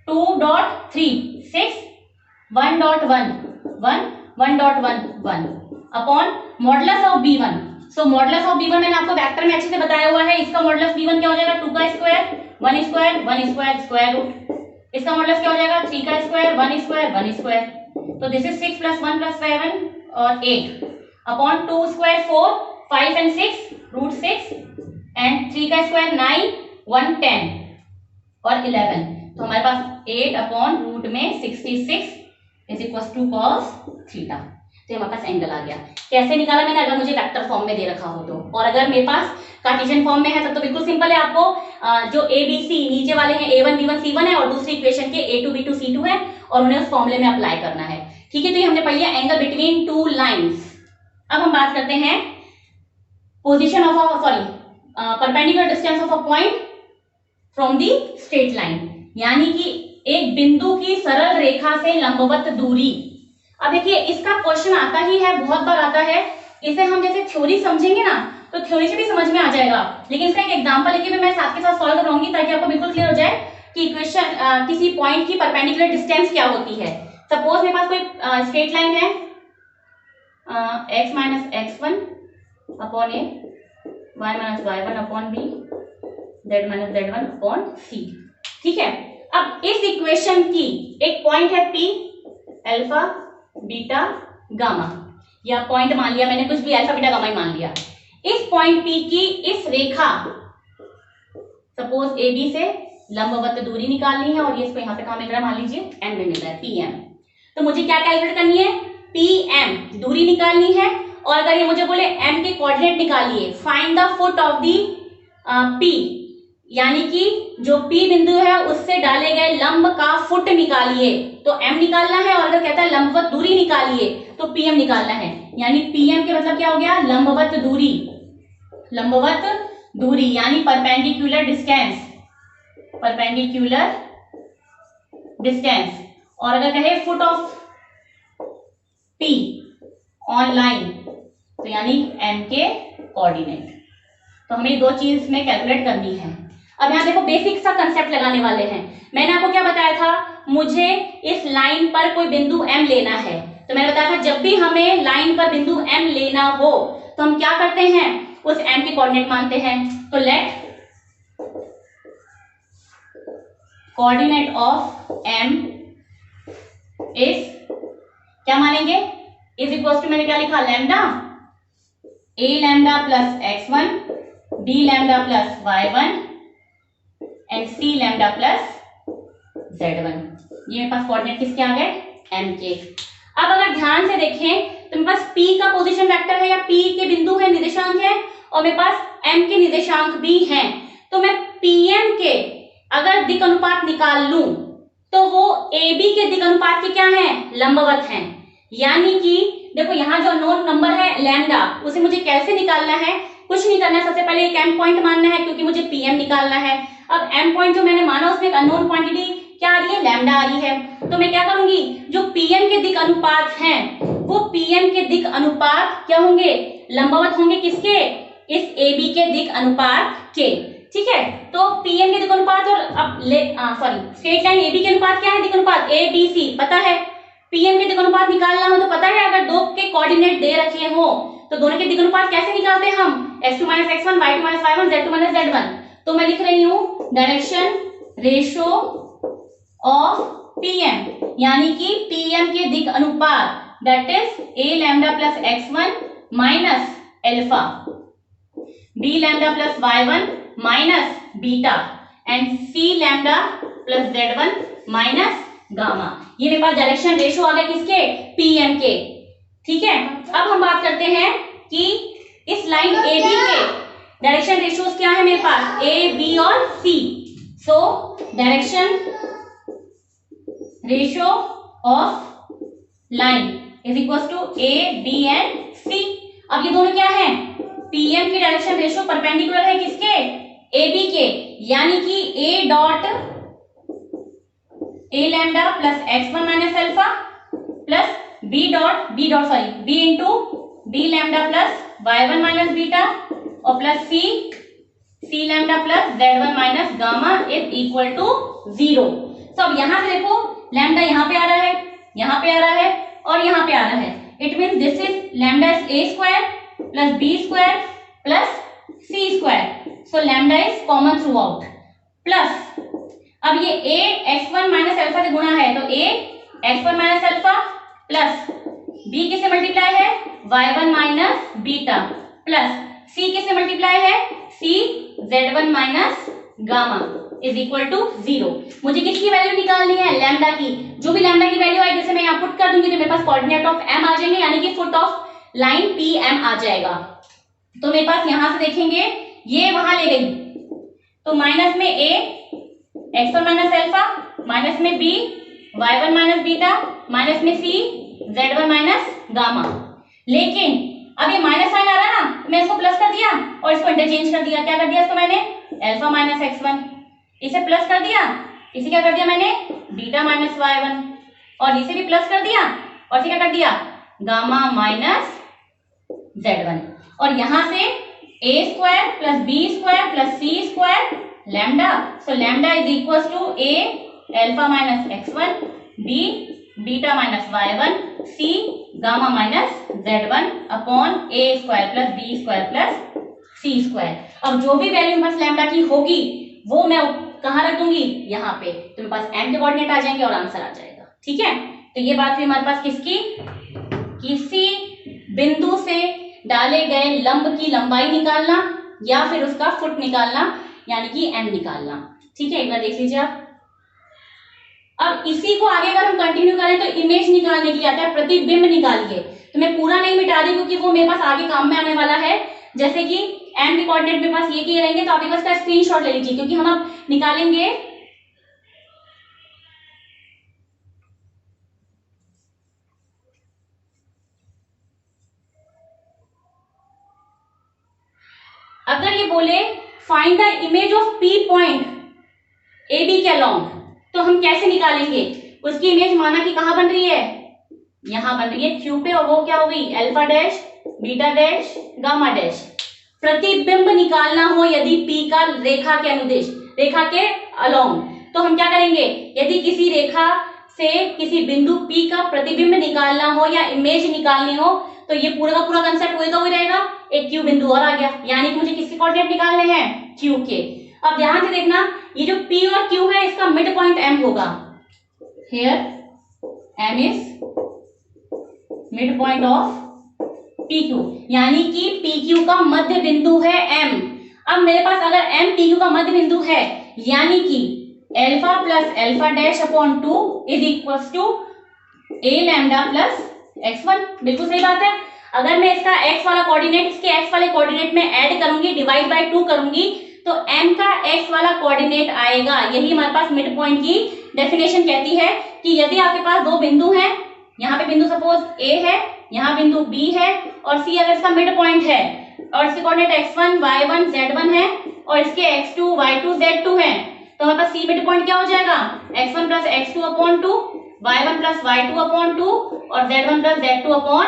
2.36 1.1 1.1 1 upon modulus of B1। So modulus of B1 मैंने आपको वेक्टर में अच्छे से बताया हुआ है, इसका मॉडुलस B1 क्या हो जाएगा 2 का square 1 square 1 square square root, इसका मॉडुलस क्या हो जाएगा 3 का स्क्वायर 1 स्क्वायर 1 स्क्वायर, तो दिस इज 6 प्लस 1 प्लस 7 और 8 upon 2 square 4 5 and 6 root 6 and 3 का स्क्वायर 9 1 10 और 11, तो हमारे पास 8 अपॉन रूट में 66 is equal to cos theta. तो हमारे पास एंगल आ गया। कैसे निकाला मैंने, अगर मुझे वेक्टर फॉर्म में दे रखा हो तो, और अगर मेरे पास कार्टेशियन फॉर्म में है तब तो बिल्कुल सिंपल है। आपको जो ABC नीचे वाले हैं A1 B1 C1 है और दूसरी इक्वेशन के A2 B2 C2 है, और उन्हें उस फॉर्मूले में अप्लाई करना है। ठीक है, तो ये हमने पढ़ लिया एंगल बिटवीन टू लाइंस। अब हम बात करते हैं position of perpendicular distance of a point from the straight line, यानी कि एक बिंदु की सरल रेखा से लंबवत दूरी। अब देखिए इसका क्वेश्चन आता ही है, बहुत बार आता है। इसे हम जैसे थ्योरी समझेंगे ना तो थ्योरी से भी समझ में आ जाएगा, लेकिन इसका एक एग्जांपल लेके भी मैं साथ के साथ सॉल्व कराऊंगी ताकि आपको बिल्कुल क्लियर हो जाए कि इक्वेशन किसी पॉइंट की परपेंडिकुलर डिस्टेंस क्या होती है। सपोज मेरे पास कोई स्ट्रेट लाइन है x minus x1 upon a, y minus y1 upon b, z minus z1 upon c। ठीक है, अब इस इक्वेशन की एक पॉइंट है p, अल्फा बीटा गामा, या पॉइंट मान लिया मैंने, कुछ भी अल्फा बीटा गामा मान लिया। इस पॉइंट P की इस रेखा सपोज AB से लंबवत दूरी निकालनी है और ये इसको यहाँ पे कहाँ मिल रहा है, मान लीजिए M में मिल रहा है, PM। तो मुझे क्या कैलकुलेट करनी है, PM दूरी निकालनी है। और अगर ये मुझे बोले M के कोऑर्डिनेट निकालिए, find the foot of the P, यानी कि जो P बिंदु है उससे डाले गए लंब का फुट निकालिए, तो M निकालना है। और अगर कहता है लंबवत दूरी निकालिए तो PM निकालना है। यानी PM के मतलब क्या हो गया, लंबवत दूरी, लंबवत दूरी यानी परपेंडिकुलर डिस्टेंस, परपेंडिकुलर डिस्टेंस। और अगर कहे foot of P on line तो यानी M के कोऑर्डिनेट। तो हमें दो चीज में कैलकुलेट करनी है। अब यहाँ देखो बेसिक सा कंसेप्ट लगाने वाले हैं। मैंने आपको क्या बताया था, मुझे इस लाइन पर कोई बिंदु M लेना है। तो मैंने बताया था जब भी हमें लाइन पर बिंदु M लेना हो तो हम क्या करते हैं, उस M के कोऑर्डिनेट मानते हैं। तो let coordinate of M is, क्या मानेंगे, इज इक्वल टू, मैंने क्या लिखा, lambda, a lambda plus x1, b lambda plus y1 and c lambda plus z1। ये मेरे पास कोऑर्डिनेट किसके आ गए, M के। अब अगर ध्यान से देखें तो मेरे पास P का पोजीशन वेक्टर है या P के बिंदु है, निर्देशांक है, और मेरे पास M के निर्देशांक भी हैं। तो मैं PM के अगर दिक अनुपात निकाल लूं तो वो AB के दिक अनुपात के क्या हैं, लंबवत हैं। यानी कि देखो यहाँ जो अननोन नंबर है लैम्डा, उसे मुझे कैसे निकालना है, कुछ नहीं करना है। सबसे पहले एक M पॉइंट मानना है क्योंकि मुझे PM निकालना है। अब M पॉइंट जो मैंने माना उसमें एक अननोन क्वांटिटी क्या आ रही है, लैम्डा आ रही है। तो मैं क्या करूंगी, जो PM के दिक अनुपात हैं वो PM के दिक अनुपात क्या होंगे, लंबवत होंगे किसके, इस AB के दिक अनुपात के। ठीक है, तो PM के दिक अनुपात और अब स्ट्रेट लाइन AB के अनुपात क्या है, दिक अनुपात ABC पता है। PM के दिक अनुपात निकालना हो तो पता है, अगर दो के कोऑर्डिनेट दे रखे हो तो दोनों के दिक अनुपात कैसे निकालते हैं हम, x2 - x1, y2 - y1, z2 - z1। तो मैं लिख रही हूं डायरेक्शन रेशो ऑफ PM, यानी कि PM के दिक अनुपात that is a lambda plus x1 minus alpha, b lambda plus y1 minus beta and c lambda plus z1 minus gamma. ये मेरे पास डायरेक्शन रेशो आ गया किसके, PM के। ठीक है, अब हम बात करते हैं कि इस लाइन AB के डायरेक्शन रेशियोज क्या है मेरे पास, A, B और C। So direction ratio of line is equal to A, B and C। अब ये दोनों क्या है, PM की डायरेक्शन रेशियो परपेंडिकुलर है किसके, AB के, यानी कि A dot A lambda plus x1 minus alpha plus B into B lambda plus y1 minus beta और plus C lambda plus z1 minus gamma is equal to 0। तो अब यहां से देखो लैम्डा यहाँ पे आ रहा है, यहाँ पे आ रहा है और यहाँ पे आ रहा है। It means this is lambda is a square plus b square plus c square. So lambda is common through out plus, अब ये a x1 माइनस अल्फा से गुणा है तो a x1 minus alpha plus b किससे multiply है, y1 minus beta plus c किससे multiply है, c z1 minus gamma is equal to 0। मुझे किसकी वैल्यू निकालनी है, लैम्डा की। जो भी लैम्डा की वैल्यू आएगी जैसे मैं यहाँ पुट कर दूंगी तो मेरे पास कोऑर्डिनेट ऑफ m आ जाएंगे, यानी कि फुट ऑफ लाइन PM आ जाएगा। तो मेरे पास यहां से देखेंगे ये वहां ले गई तो माइनस में a x1 minus alpha, minus में b y1 minus beta, minus में c z1 माइनस गामा। लेकिन अब ये माइनस साइन आ रहा है ना, मैं इसको प्लस कर दिया और इसको इंटरचेंज कर दिया। क्या कर दिया इसको मैंने, अल्फा माइनस x1, इसे प्लस कर दिया, इसे क्या कर दिया मैंने, बीटा माइनस y1, और इसे भी प्लस कर दिया और इसे क्या कर दिया, गामा माइनस z1। और यहां से a square plus b square plus c square lambda. So lambda is equal to a alpha minus x1, b beta minus y1, c gamma minus z1 upon a square plus b square plus c square. अब जो भी value मेरे पास lambda की होगी वो मैं कहाँ रख दूंगी, यहाँ पे, तो मेरे पास m के कोऑर्डिनेट आ जाएंगे और आंसर आ जाएगा। ठीक है, तो ये बात हुई हमारे पास किसकी, किसी बिंदु से डाले गए लंब की लंबाई निकालना या फिर उसका फुट निकालना, यानी कि m निकालना। ठीक है, एक बार देख लीजिए आप। अब इसी को आगे अगर हम कंटिन्यू करें तो इमेज निकालने के लिए आता है प्रतिबिंब निकालिए। तो मैं पूरा नहीं मिटा रही क्योंकि वो मेरे पास आगे काम में आने वाला है। जैसे कि m के कोऑर्डिनेट मेरे पास ये किए रहेंगे तो आप एक बार इसका स्क्रीनशॉट ले लीजिए, क्योंकि हम अब निकालेंगे अगर ये बोले find the image of P point AB के अलोंग, तो हम कैसे निकालेंगे उसकी इमेज? माना कि कहां बन रही है, यहां बन रही है Q पे, और वो क्या हो गई alpha dash, beta dash, gamma dash. प्रतिबिंब निकालना हो यदि P का रेखा के अनुदेश, रेखा के अलोंग, तो हम क्या करेंगे? यदि किसी रेखा से किसी बिंदु P का प्रतिबिंब निकालना हो या इमेज निकालनी हो तो ये पूरा का पूरा कंसेप्ट वही रहेगा। एक Q बिंदु और आ गया, यानी कि मुझे किसके कोऑर्डिनेट निकालने हैं? Q के। अब ध्यान से देखना, ये जो P और Q है इसका मिड पॉइंट M होगा। Here M is mid point of PQ, यानी कि PQ का मध्य बिंदु है M। अब मेरे पास अगर M PQ का मध्य बिंदु है, यानी कि alpha plus alpha dash upon 2 is equal to a lambda plus x1। बिल्कुल सही बात है। अगर मैं इसका x वाला कोऑर्डिनेट इसके x वाले कोऑर्डिनेट में ऐड करूंगी, डिवाइड बाय 2 करूंगी, तो m का x वाला कोऑर्डिनेट आएगा। यही हमारे पास मिड पॉइंट की डेफिनेशन कहती है कि यदि आपके पास दो बिंदु हैं, यहाँ पे बिंदु सपोज a है, यहाँ बिंदु b है, और c अगर इसका मिड पॉइंट है और इसके कोऑर्डिनेट x1 y1 z1 है और इसके x2 y2 z2 है, तो हमारे पास c मिड पॉइंट क्या हो जाएगा? x1 plus x2 upon 2, y1 plus y2 upon 2 और z1 प्लस z2 अपॉन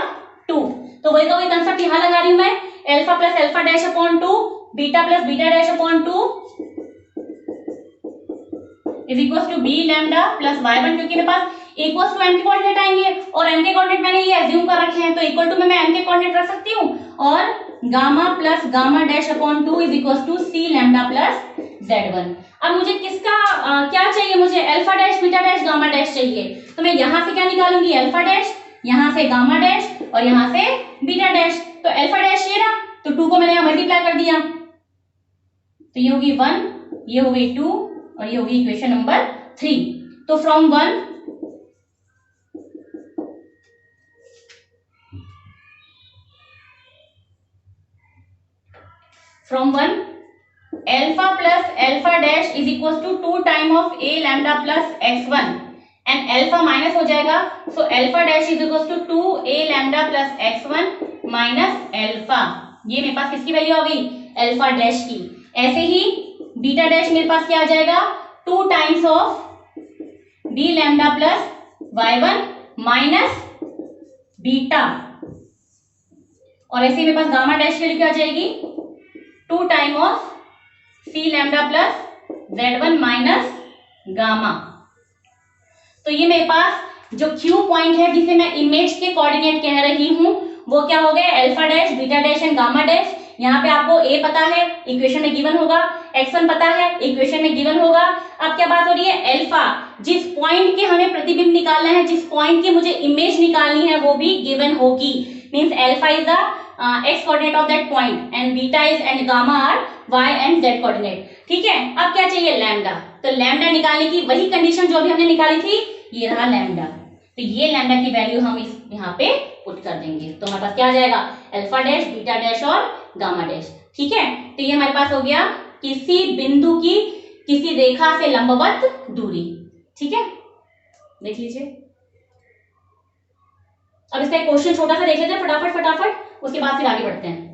2। तो वही का वही कंसेप्ट यहाँ लगा रही हूं मैं, alpha plus alpha dash upon 2, beta plus beta dash upon 2 is equal to B lambda plus y1, क्योंकि मेरे पास इक्वल टू m के कोऑर्डिनेट आएंगे और m के कोऑर्डिनेट मैंने ये एज्यूम कर रखे हैं, तो इक्वल टू में मैं m के कोऑर्डिनेट रख सकती हूँ, और gamma plus gamma dash upon 2 is equal to C lambda plus z1। अब मुझे किसका क्या चाहिए? मुझे alpha dash, beta dash, gamma dash चाहिए। तो मैं यहाँ से क्या निकालूंगी? अल्फा डैश, यहाँ से गामा डैश और यहाँ से बीटा डैश। तो अल्फा डैश ये रहा, तो 2 को मैंने यहाँ मल्टीप्लाई कर दिया, तो ये होगी 1, ये हो गई 2 और ये होगी इक्वेशन नंबर 3। तो from 1 alpha plus alpha dash is equal to 2 time of a lambda plus x1 and alpha minus हो जाएगा, so alpha dash is equal to 2a lambda plus x1 minus alpha. ये मेरे पास किसकी value आ गई? Alpha dash की। ऐसे ही beta dash मेरे पास क्या आ जाएगा? 2 times of b lambda plus y1 minus beta, और ऐसे ही मेरे पास गामा डैश की वैल्यू क्या आ जाएगी? 2 time of c lambda plus z1 minus gamma. तो ये मेरे पास जो Q पॉइंट है जिसे मैं इमेज के कोऑर्डिनेट कह रही हूं, वो क्या हो गए? Alpha dash, beta dash and gamma dash. यहाँ पे आपको a पता है, इक्वेशन में गिवन होगा, x1 पता है, इक्वेशन में गिवन होगा। अब क्या बात हो रही है? अल्फा, जिस पॉइंट के हमें प्रतिबिंब निकालना है, जिस पॉइंट की मुझे इमेज निकालनी है, वो भी गिवन होगी। Means alpha is the x coordinate of that point and beta is and gamma are y and z coordinate. ठीक है, अब क्या चाहिए? लैम्डा। तो लैम्डा निकालने की वही कंडीशन जो अभी हमने निकाली थी, ये रहा लैम्डा। तो ये लैम्डा की वैल्यू हम इस यहाँ पे पुट कर देंगे, तो हमारे पास क्या आ जाएगा? अल्फा डैश, बीटा डैश और गामा डैश। ठीक है, तो ये हमारे पास हो गया किसी बिंदु की किसी रेखा से लंबवत दूरी। ठीक है, देख लीजिए। अब इसका एक क्वेश्चन छोटा सा देख लेते हैं फटाफट, उसके बाद फिर आगे बढ़ते हैं,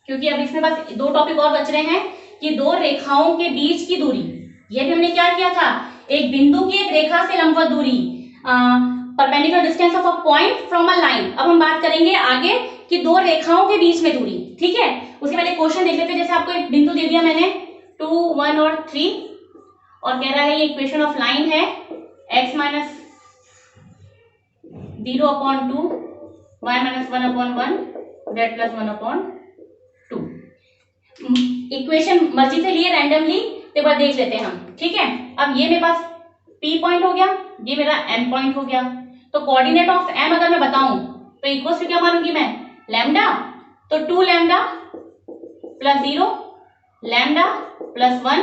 क्योंकि अब इसमें बस 2 टॉपिक और बच रहे हैं कि 2 रेखाओं के बीच की दूरी। ये भी हमने क्या किया था? एक बिंदु की एक रेखा से लंबवत दूरी, perpendicular distance of a point from a line. अब हम बात करेंगे आगे कि 2 रेखाओं के बीच में दूरी। ठीक है, उसके पहले क्वेश्चन देख लेते हैं। जैसे आपको एक बिंदु दे दिया मैंने 2, 1 और 3, और कह रहा है ये इक्वेशन ऑफ लाइन है x minus 0/2, y minus 1/1, z plus 1/2। Equation मर्जी से लिए रैंडमली, तो एक बार देख लेते हैं हम। ठीक है, अब ये मेरे पास P पॉइंट हो गया, ये मेरा M पॉइंट हो गया। तो कोऑर्डिनेट ऑफ m अगर मैं बताऊं तो इक्वल टू क्या मानूंगी मैं, लैम्डा। तो 2 lambda plus 0, lambda plus 1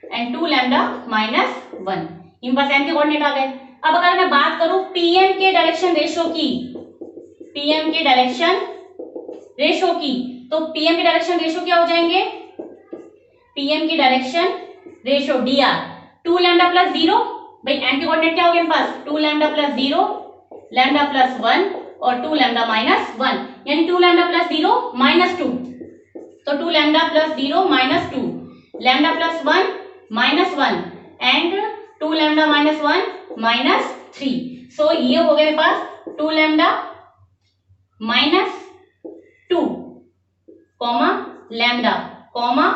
and 2 lambda minus 1, in pass m के कोऑर्डिनेट आ गए। अब अगर मैं बात करूं पीएम के डायरेक्शन रेशियो की, पीएम के डायरेक्शन रेशियो की, तो पीएम के डायरेक्शन रेशियो क्या हो जाएंगे, पीएम की direction ratio dr 2 lambda plus 0, भाई m के कोऑर्डिनेट क्या हो गए मेरे पास, 2 लैम्डा प्लस 0, लैम्डा प्लस 1 और 2 लैम्डा माइनस 1, यानी 2 लैम्डा प्लस 0 माइनस 2, तो 2 lambda plus 0 minus 2, lambda plus 1 minus 1 and 2 lambda minus 1 minus 3। सो ये हो गए मेरे पास 2 lambda minus 2 comma lambda comma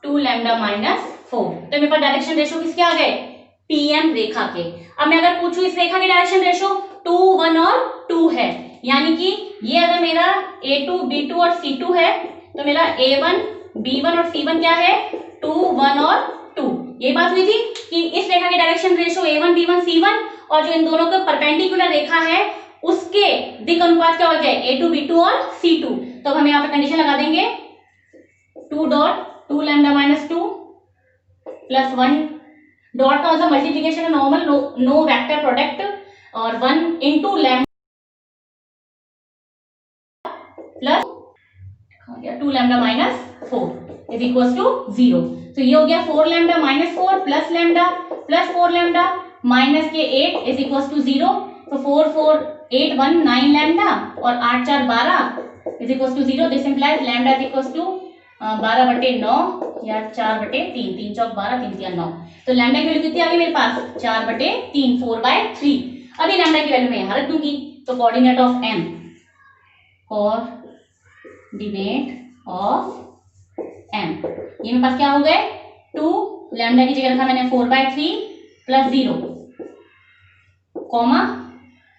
2 lambda minus 4। तो मेरे पास डायरेक्शन रेशियो किसके आ गए, पीएम रेखा के। अब मैं अगर पूछूं इस रेखा के डायरेक्शन रेशियो 2, 1 और 2 है, यानी कि ये अगर मेरा A2, B2 और C2 है तो मेरा A1, B1 और C1 क्या है, 2, 1 और 2। ये बात हुई थी कि इस रेखा के direction ratio A1, B1, C1 और जो इन दोनों का परपेंडिकुलर रेखा है उसके दिक् अनुपात क्या हो जाए, A2, B2 और C2। तो हम यहाँ पे कंडीशन लगा देंगे 2 dot 2 lambda minus 2 plus 1 dot का मतलब मल्टीप्लीकेशन है नॉर्मल, नो वेक्टर प्रोडक्ट, और 1 into lambda plus 2 lambda minus 4 is equal to 0। तो ये हो गया 4 lambda minus 4 plus lambda plus 4 lambda minus के 8 इज इक्वल टू 0। तो 4 4 8 1 9 लैम्डा और 8 4 12 is equal to 0। This implies lambda is equal to 12/9 या 4/3, 3 चौक 12, 3 3 9। तो लैम्डा की वैल्यू कितनी आ गई मेरे पास, 4/3, 4/3। अभी लैम्डा की वैल्यू मैं यहाँ रख दूंगी, तो coordinate of m, coordinate of m, ये मेरे पास क्या हो गए 2, लैम्डा की जगह रखा मैंने 4/3 plus 0 comma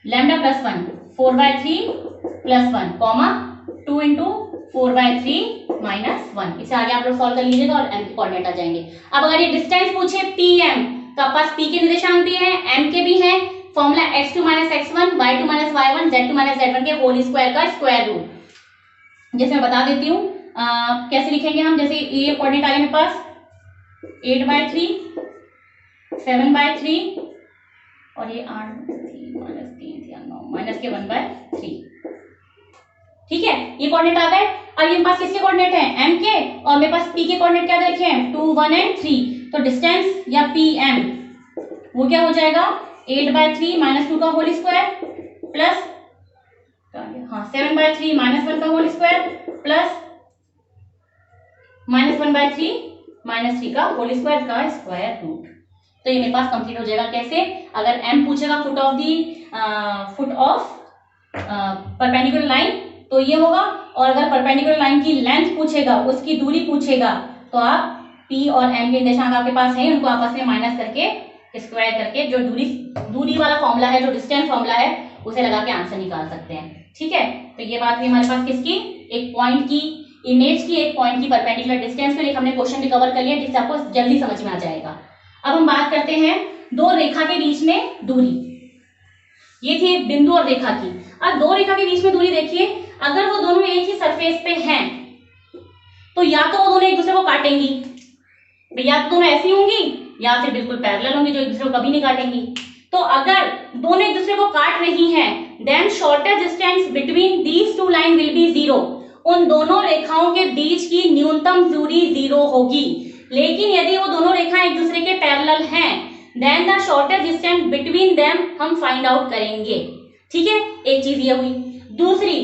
lambda plus 1 4/3 plus 1 comma 2 into 4/3 minus 1। इसे आगे आप लोग सॉल्व कर लीजिएगा और m के कोऑर्डिनेट आ जाएंगे। अब अगर ये डिस्टेंस पूछे pm, तो आप पास p के निर्देशांक भी है, m के भी है, formula x2 minus x1, y2 minus y1, z2 minus z1 के होल स्क्वायर का स्क्वायर रूट। जैसे मैं बता देती हूँ कैसे लिखेंगे हम, जैसे ये कोऑर्डिनेट आ गया मेरे पास 8/3, 7/3 और ये 8/3 माइनस 3 9 माइनस के 1/3। ठीक है, ये कोऑर्डिनेट आ गए। अब मेरे पास किसके कोऑर्डिनेट है, m के, और मेरे पास p के कोऑर्डिनेट क्या देखे हैं, 2, 1 एंड 3। तो डिस्टेंस या pm वो क्या हो जाएगा 8/3 माइनस 2 का होल स्क्वायर प्लस 7/3 माइनस 1 का whole square plus minus 1/3 minus 3 का होल स्क्वायर का स्क्वायर रूट। तो ये मेरे पास कंप्लीट हो जाएगा। कैसे, अगर m पूछेगा फुट ऑफ परपेंडिकुलर लाइन तो ये होगा, और अगर परपेंडिकुलर लाइन की लेंथ पूछेगा, उसकी दूरी पूछेगा, तो आप p और m के निर्देशांक आपके पास है, उनको आपस में माइनस करके स्क्वायर करके जो दूरी वाला फॉर्मूला है, जो डिस्टेंस फॉर्मूला है, उसे लगा के आंसर निकाल सकते हैं। ठीक है, तो ये बात हुई हमारे पास किसकी, एक पॉइंट की इमेज की, एक पॉइंट की परपेंडिकुलर डिस्टेंस के लिए हमने क्वेश्चन भी कवर कर लिया, जिससे आपको जल्दी समझ में आ जाएगा। अब हम बात करते हैं दो रेखा के बीच में दूरी। ये थी बिंदु और रेखा की। अब दो रेखा के बीच में दूरी देखिए, अगर वो दोनों एक ही सरफेस पे हैं तो या तो वो दोनों एक दूसरे को काटेंगी, या तो दोनों ऐसी होंगी या फिर बिल्कुल पैरेलल होंगी, जो एक दूसरे को कभी नहीं काटेंगी। तो अगर दोनों एक दूसरे को काट रही हैं, then shortest distance between these two line will be 0। उन दोनों रेखाओं के बीच की न्यूनतम दूरी 0 होगी। लेकिन यदि वो दोनों रेखाएं एक दूसरे के पैरेलल हैं, then the shortest distance between them हम फाइंड आउट करेंगे। ठीक है, एक चीज ये हुई। दूसरी,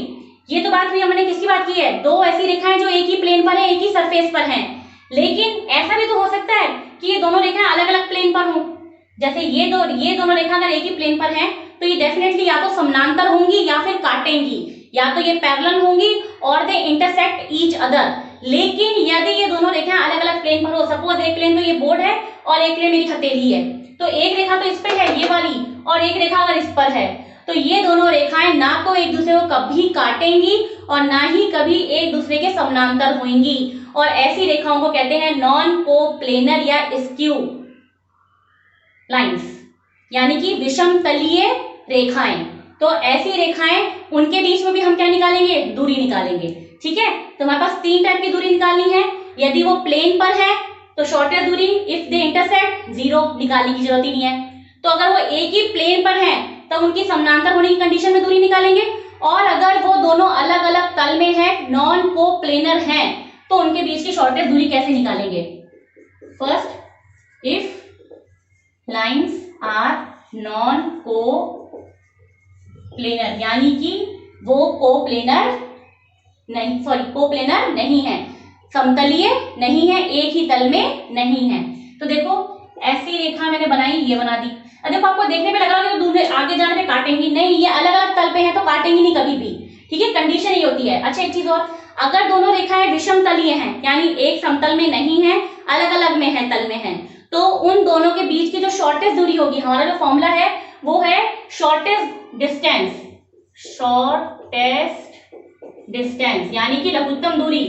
ये तो बात हुई हमने किसकी बात की है, दो ऐसी रेखाएं जो एक ही प्लेन पर है, एक ही सरफेस पर हैं। लेकिन ऐसा भी तो हो सकता है कि ये दोनों रेखाएं अलग अलग प्लेन पर हों। जैसे ये दोनों रेखा अगर एक ही प्लेन पर हैं, तो ये डेफिनेटली या तो समानांतर होंगी या फिर काटेंगी, या तो ये पैरेलल होंगी और दे इंटरसेक्ट ईच अदर। लेकिन यदि ये दोनों रेखाएं अलग अलग प्लेन पर हो, सपोज एक प्लेन तो ये बोर्ड है और एक प्लेन मेरी हथेली है, तो एक रेखा तो इस पे है ये वाली, और एक रेखा अगर इस पर है, तो ये दोनों रेखाएं ना तो एक दूसरे को कभी काटेंगी और ना ही कभी एक दूसरे के समानांतर होंगी। और ऐसी रेखाओं को कहते हैं नॉन कोप्लेनर या स्क्यू लाइंस, यानी कि विषम तलीय रेखाएं। तो ऐसी रेखाएं, उनके बीच में भी हम क्या निकालेंगे, दूरी निकालेंगे। ठीक है, तो हमारे पास 3 टाइप की दूरी निकालनी है। यदि वो प्लेन पर है तो शॉर्टेस्ट दूरी, इफ दे इंटरसेक्ट 0, निकालने की जरूरत ही नहीं है। तो अगर वो एक ही प्लेन पर है तब उनकी समानांतर होने की कंडीशन में दूरी निकालेंगे, और अगर वो दोनों अलग अलग तल में है, नॉन को प्लेनर हैं, तो उनके बीच की शॉर्टेस्ट दूरी कैसे निकालेंगे। First, if lines are non coplanar, यानी कि वो कोप्लेनर नहीं, कोप्लेनर नहीं है, समतलीय नहीं है, एक ही तल में नहीं है। तो देखो ऐसी रेखा मैंने बनाई, ये बना दी। अब देखो आपको देखने में लग रहा है कि दूर आगे जाने पे काटेंगी नहीं, ये अलग अलग तल पे है तो काटेंगी नहीं कभी भी। ठीक है, कंडीशन ये होती है। अच्छा एक चीज और, अगर दोनों रेखाएं विषम तलीय हैं, यानी एक समतल में नहीं है, अलग अलग में है, तल में है, तो उन दोनों के बीच की जो शॉर्टेस्ट दूरी होगी, हमारा जो फॉर्मूला है वो है शॉर्टेस्ट डिस्टेंस, शॉर्टेस्ट डिस्टेंस यानी कि लघुत्तम दूरी।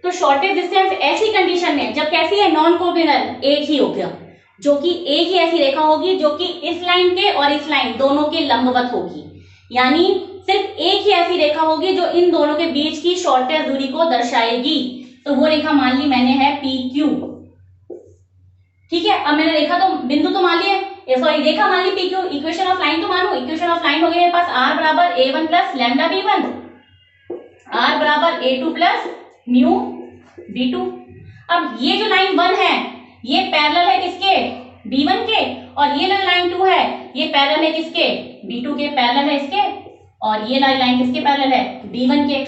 तो शॉर्टेस्ट डिस्टेंस ऐसी कंडीशन में जब कैसी है, नॉन कोप्लेनर, एक ही हो गया, जो कि एक ही ऐसी रेखा होगी जो कि इस लाइन के और इस लाइन दोनों के लंबवत होगी, यानी सिर्फ एक ही ऐसी रेखा होगी जो इन दोनों के बीच की शॉर्टेस्ट दूरी को दर्शाएगी। तो वो रेखा मान ली मैंने है PQ। ठीक है, अब मैंने रेखा तो बिंदु तो मान लिया, सॉरी रेखा मान ली PQ, इक्वेशन ऑफ लाइन तो मानो, इक्वेशन ऑफ लाइन हो गई मेरे पास R बराबर A1 plus lambda B1, R बराबर A2 प्लस म्यू B2। अब ये जो लाइन 1 है ये पैरेलल है किसके, B1 के, और ये लाइन 2 है ये पैरेलल है किसके, B2 के, पैरेलल है इसके, और ये लाइन किसके पैरेलल है, B1 के।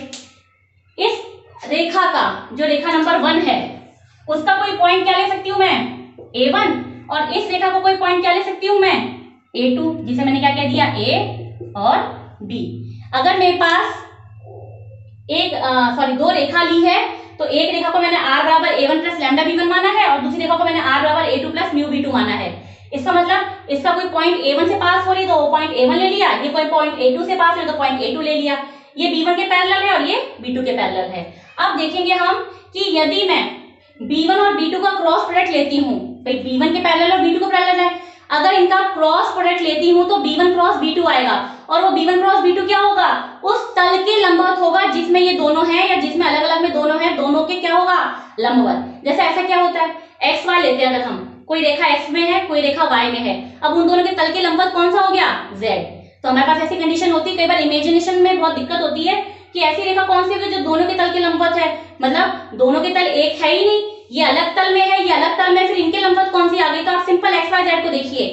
इस रेखा का जो रेखा नंबर 1 है उसका कोई पॉइंट क्या ले सकती हूं मैं, A1, और इस रेखा को कोई पॉइंट क्या ले सकती हूं मैं, A2, जिसे मैंने क्या कह दिया, A और B। अगर मेरे पास दो रेखा ली है तो एक रेखा को मैंने R बराबर A1 प्लस लैम्डा B1 माना है और दूसरी रेखा को मैंने R बराबर A2 प्लस म्यू B2 माना है। इसका मतलब इसका कोई पॉइंट A1 से पास हो रही तो वो पॉइंट A1 ले लिया, ये कोई पॉइंट A2 से पास हो रही तो पॉइंट A2 ले लिया, ये B1 के पैरेलल है और ये B2 के पैरेलल है। अब देखेंगे हम कि यदि मैं B1 और B2 का क्रॉस प्रोडक्ट लेती हूँ, भाई B1 के पैरेलल और B2 के पैरेलल है, अगर इनका क्रॉस प्रोडक्ट लेती हूँ तो B1 क्रॉस B2 आएगा, और वो B1 क्रॉस B2 क्या होगा, उस तल के लंबवत होगा जिसमें ये दोनों हैं या जिसमें अलग अलग में दोनों हैं, दोनों के क्या होगा, लंबवत। जैसे ऐसा क्या होता है, एक्स वाई लेते हैं, अगर हम कोई रेखा एक्स में है कोई रेखा वाई में है, अब उन दोनों के तल के लंबवत कौन सा हो गया, जेड। तो हमारे पास ऐसी कंडीशन होती है, कई बार इमेजिनेशन में बहुत दिक्कत होती है कि ऐसी रेखा कौन सी होगी जो दोनों के तल के लंबवत है, मतलब दोनों के तल एक है ही नहीं, ये अलग तल में है, ये अलग तल में, फिर इनके लंबवत कौन सी आ गई। तो आप सिंपल एक्स वाई जेड को देखिए,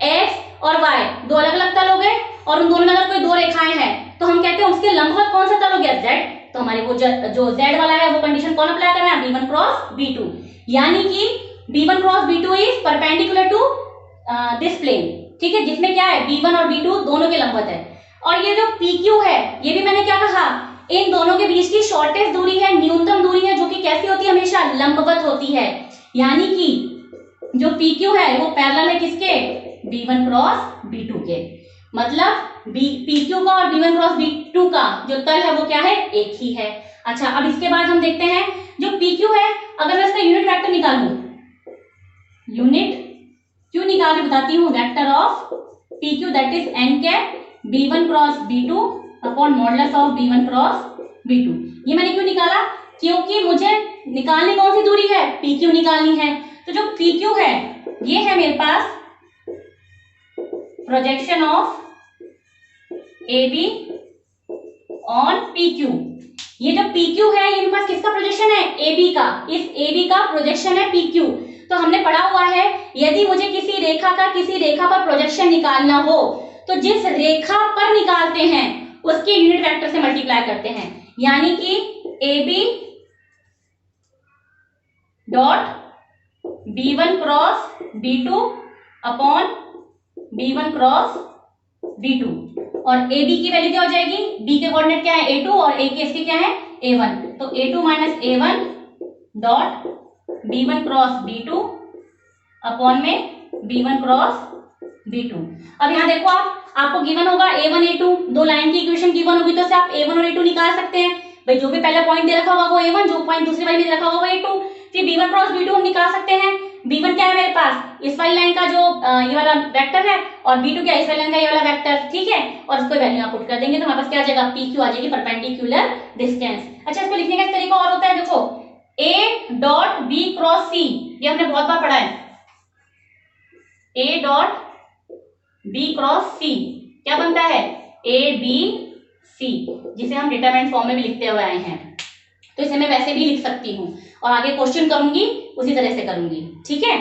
एक्स और वाई दो अलग अलग तल हो गए, और उन दोनों में अगर कोई दो रेखाएं हैं तो हम कहते हैं उसके लंबवत कौन सा तल हो गया, जेड। तो हमारे वो जो जेड वाला है वो कंडीशन कौन अप्लाई कर रहा है, B1 क्रॉस B2, यानी कि B1 cross B2 is perpendicular to this plane. ठीक है, जिसमें क्या है, B1 और B2 दोनों के लंबवत है। और ये जो PQ है ये भी मैंने क्या कहा, इन दोनों के बीच की शॉर्टेस्ट दूरी है, न्यूनतम दूरी है, जो कि कैसी होती है, हमेशा लंबवत होती है, यानी कि जो PQ है वो पैरेलल है किसके, B1 क्रॉस B2 के। मतलब PQ का और B1 क्रॉस B2 का जो तल है वो क्या है, एक ही है। अच्छा, अब इसके बाद हम देखते हैं जो PQ है, अगर मैं इसका यूनिट वेक्टर निकालूं, यूनिट क्यों निकालने बताती हूँ, vector of PQ that is n cap B1 cross B2 upon modulus of B1 cross B2। ये मैंने क्यों निकाला, क्योंकि मुझे निकालनी कौन सी दूरी है, PQ निकालनी है। तो जो PQ है ये है मेरे पास projection of AB on PQ। ये जो PQ है ये मेरे पास किसका प्रोजेक्शन है, AB का, इस AB का प्रोजेक्शन है PQ। तो हमने पढ़ा हुआ है यदि मुझे किसी रेखा का किसी रेखा पर प्रोजेक्शन निकालना हो तो जिस रेखा पर निकालते हैं उसके यूनिट वेक्टर से मल्टीप्लाई करते हैं, यानी कि AB dot B1 cross B2 upon B1 cross B2, और AB की वैल्यू क्या हो जाएगी, B के कोऑर्डिनेट क्या है A2 और A के इसके क्या है A1, तो A2 minus A1 dot B1 cross B2 upon में B1 क्रॉस B2। अब यहाँ देखो आपको गिवन होगा A1 A2, दो लाइन की इक्वेशन गिवन होगी तो से आप A1 और A2 निकाल सकते हैं। भाई जो भी पहला पॉइंट दे रखा होगा वो A1, जो पॉइंट दूसरी वाली में दे रखा होगा वो A2, फिर B1 क्रॉस B2 हम निकाल सकते हैं। B1 क्या है मेरे पास, इस वाली लाइन का जो ये वाला वेक्टर है, और B2 क्या, इस वाली लाइन का ये वाला वेक्टर, ठीक है। और इसको वैल्यू आप पुट कर देंगे तो हमारे पास क्या आ जाएगा, PQ आ जाएगी, परपेंडिकुलर डिस्टेंस। अच्छा, इसको लिखने का एक तरीका और होता है, देखो A dot B cross C, ये हमने बहुत बार पढ़ा है, A dot B cross C क्या बनता है, ABC, जिसे हम डिटरमिनेंट फॉर्म में भी लिखते हुए आए हैं। तो इसे मैं वैसे भी लिख सकती हूँ और आगे क्वेश्चन करूंगी उसी तरह से करूंगी, ठीक है।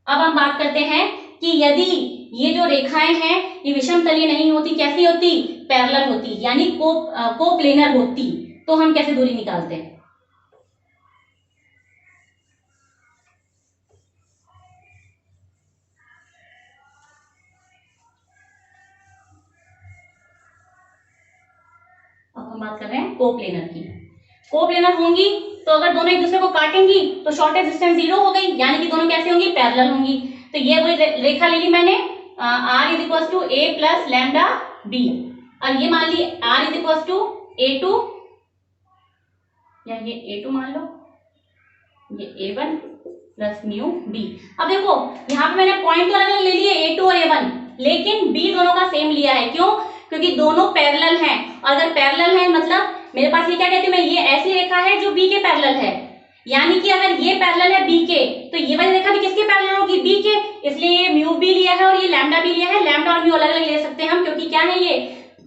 अब हम बात करते हैं कि यदि ये जो रेखाएं हैं ये विषमतलीय नहीं होती, कैसी होती, पैरेलल होती, यानी कोप्लेनर होती, तो हम कैसे दूरी निकालते हैं। अब हम बात कर रहे हैं कोप्लेनर की। कोप्लेनर होंगी तो अगर दोनों एक दूसरे को काटेंगी तो शॉर्टेस्ट डिस्टेंस 0 हो गई, यानी कि दोनों कैसे होंगी, पैरेलल होंगी। तो ये वही रेखा ले ली मैंने, r is equal to a plus lambda b, और ये मान ली r is equal to a2, या ये a2 मान लो, ये a1 प्लस म्यू b। अब देखो यहाँ पे मैंने पॉइंट तो अलग अलग ले लिए a2 और a1, लेकिन b दोनों का सेम लिया है, क्यों, क्योंकि दोनों पैरेलल हैं, और अगर पैरेलल है मतलब मेरे पास ये क्या कहती हूँ मैं, ये ऐसी रेखा है जो b के पैरेलल है, यानी कि अगर ये पैरेलल है b के तो ये वाली रेखा भी किसके पैरेलल होगी, b के, इसलिए ये म्यू भी लिया है और ये लैम्डा भी लिया है। लैम्डा और म्यू अलग अलग ले सकते हैं हम, क्योंकि क्या है, ये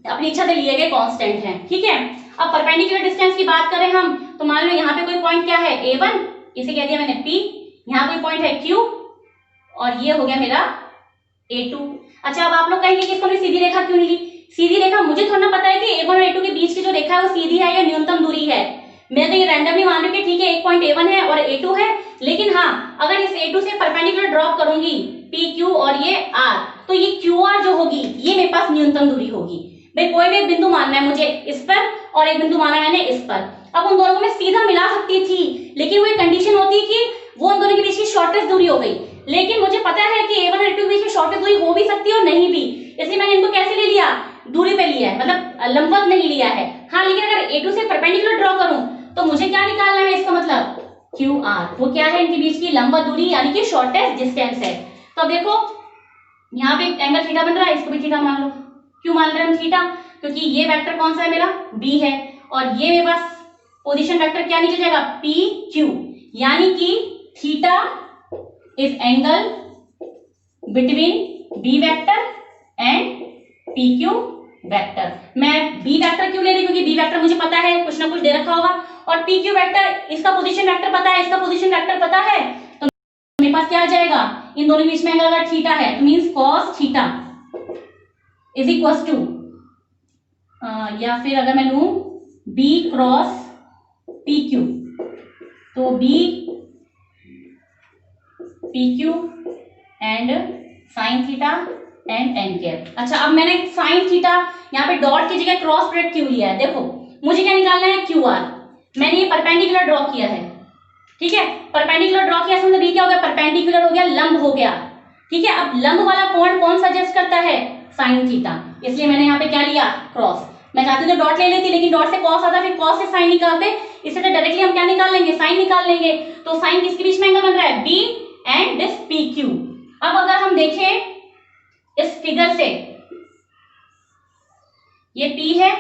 अपनी इच्छा से लिए गए कांस्टेंट हैं, ठीक है। अब परपेंडिकुलर डिस्टेंस की बात करें हम, तो मान लो यहाँ पे कोई पॉइंट क्या है, a1, इसे कह दिया मैंने p, यहाँ कोई पॉइंट है q, और ये हो गया मेरा a2। अच्छा, अब आप लोग कहेंगे कि इसको हमने सीधी रेखा क्यों नहीं ली। सीधी रेखा मुझे थोड़ा ना पता है कि a1 और a2 के बीच की जो रेखा है वो सीधी है या न्यूनतम दूरी है, मैं तो ये रैंडमली मान रही हूँ कि ठीक है एक पॉइंट a1 है और a2 है, लेकिन हाँ अगर इस a2 से परपेंडिकुलर ड्रॉप करूंगी pq और ये r, तो ये qr जो होगी ये मेरे पास न्यूनतम दूरी होगी। भाई कोई भी एक बिंदु मानना है मुझे इस पर और एक बिंदु माना मैंने इस पर, अब उन दोनों को मैं सीधा मिला सकती थी, लेकिन वो एक कंडीशन होती है कि वो उन दोनों के बीच की शॉर्टेस्ट दूरी हो गई, लेकिन मुझे पता है कि a1 और a2 के बीच में शॉर्टेस्ट दूरी हो भी सकती है और नहीं भी, इसलिए मैंने इनको कैसे ले लिया, दूरी पे लिया है, मतलब लंबवत नहीं लिया है। हाँ, लेकिन अगर a2 से परपेंडिकुलर ड्रॉ करूं तो मुझे क्या निकालना है, इसका मतलब QR, वो क्या है, इनके बीच की लंबवत दूरी यानी कि शॉर्टेस्ट डिस्टेंस है। तो अब देखो यहाँ पे एंगल थीटा बन रहा है, इसको भी थीटा मान लो। क्यों मान रहे हैं हम थीटा, क्योंकि ये वेक्टर कौन सा है मेरा, B है, और ये मेरे पास पोजीशन वेक्टर क्या निकल जाएगा, PQ, यानी कि theta is angle between B vector and PQ vector. मैं B वेक्टर क्यों ले रही हूँ, क्योंकि B वेक्टर मुझे पता है कुछ ना कुछ दे रखा होगा, और PQ वेक्टर इसका पोजीशन वेक्टर पता है, इसका पोजीशन वेक्टर पता है, तो मेरे पास क्या आ जाएगा, इन दोनों के बीच में एंगल अगर थीटा है तो means cos theta is equal to, या फिर अगर मैं लूं B क्रॉस PQ, तो B PQ and sine theta and n cap. अच्छा, अब मैंने साइन थीटा यहाँ पे डॉट की जगह क्रॉस प्रोडक्ट क्यों लिया है, देखो मुझे क्या निकालना है, QR, मैंने ये परपेंडिकुलर ड्रॉ किया है, ठीक है, परपेंडिकुलर ड्रॉ किया, मतलब ये क्या हो गया, परपेंडिकुलर हो गया, लंब हो गया, ठीक है। अब लंब वाला कोण कौन सजेस्ट करता है, साइन थीटा, इसलिए मैंने यहाँ पे क्या लिया, क्रॉस। मैं चाहती तो डॉट ले लेती, लेकिन डॉट से कॉस आता, फिर कॉस से साइन निकालते, इससे तो डायरेक्टली हम क्या निकाल लेंगे, साइन निकाल लेंगे। तो साइन किसके बीच में एंगल बन रहा है, B एंड दिस PQ। अब अगर हम देखें इस फिगर से, ये P है,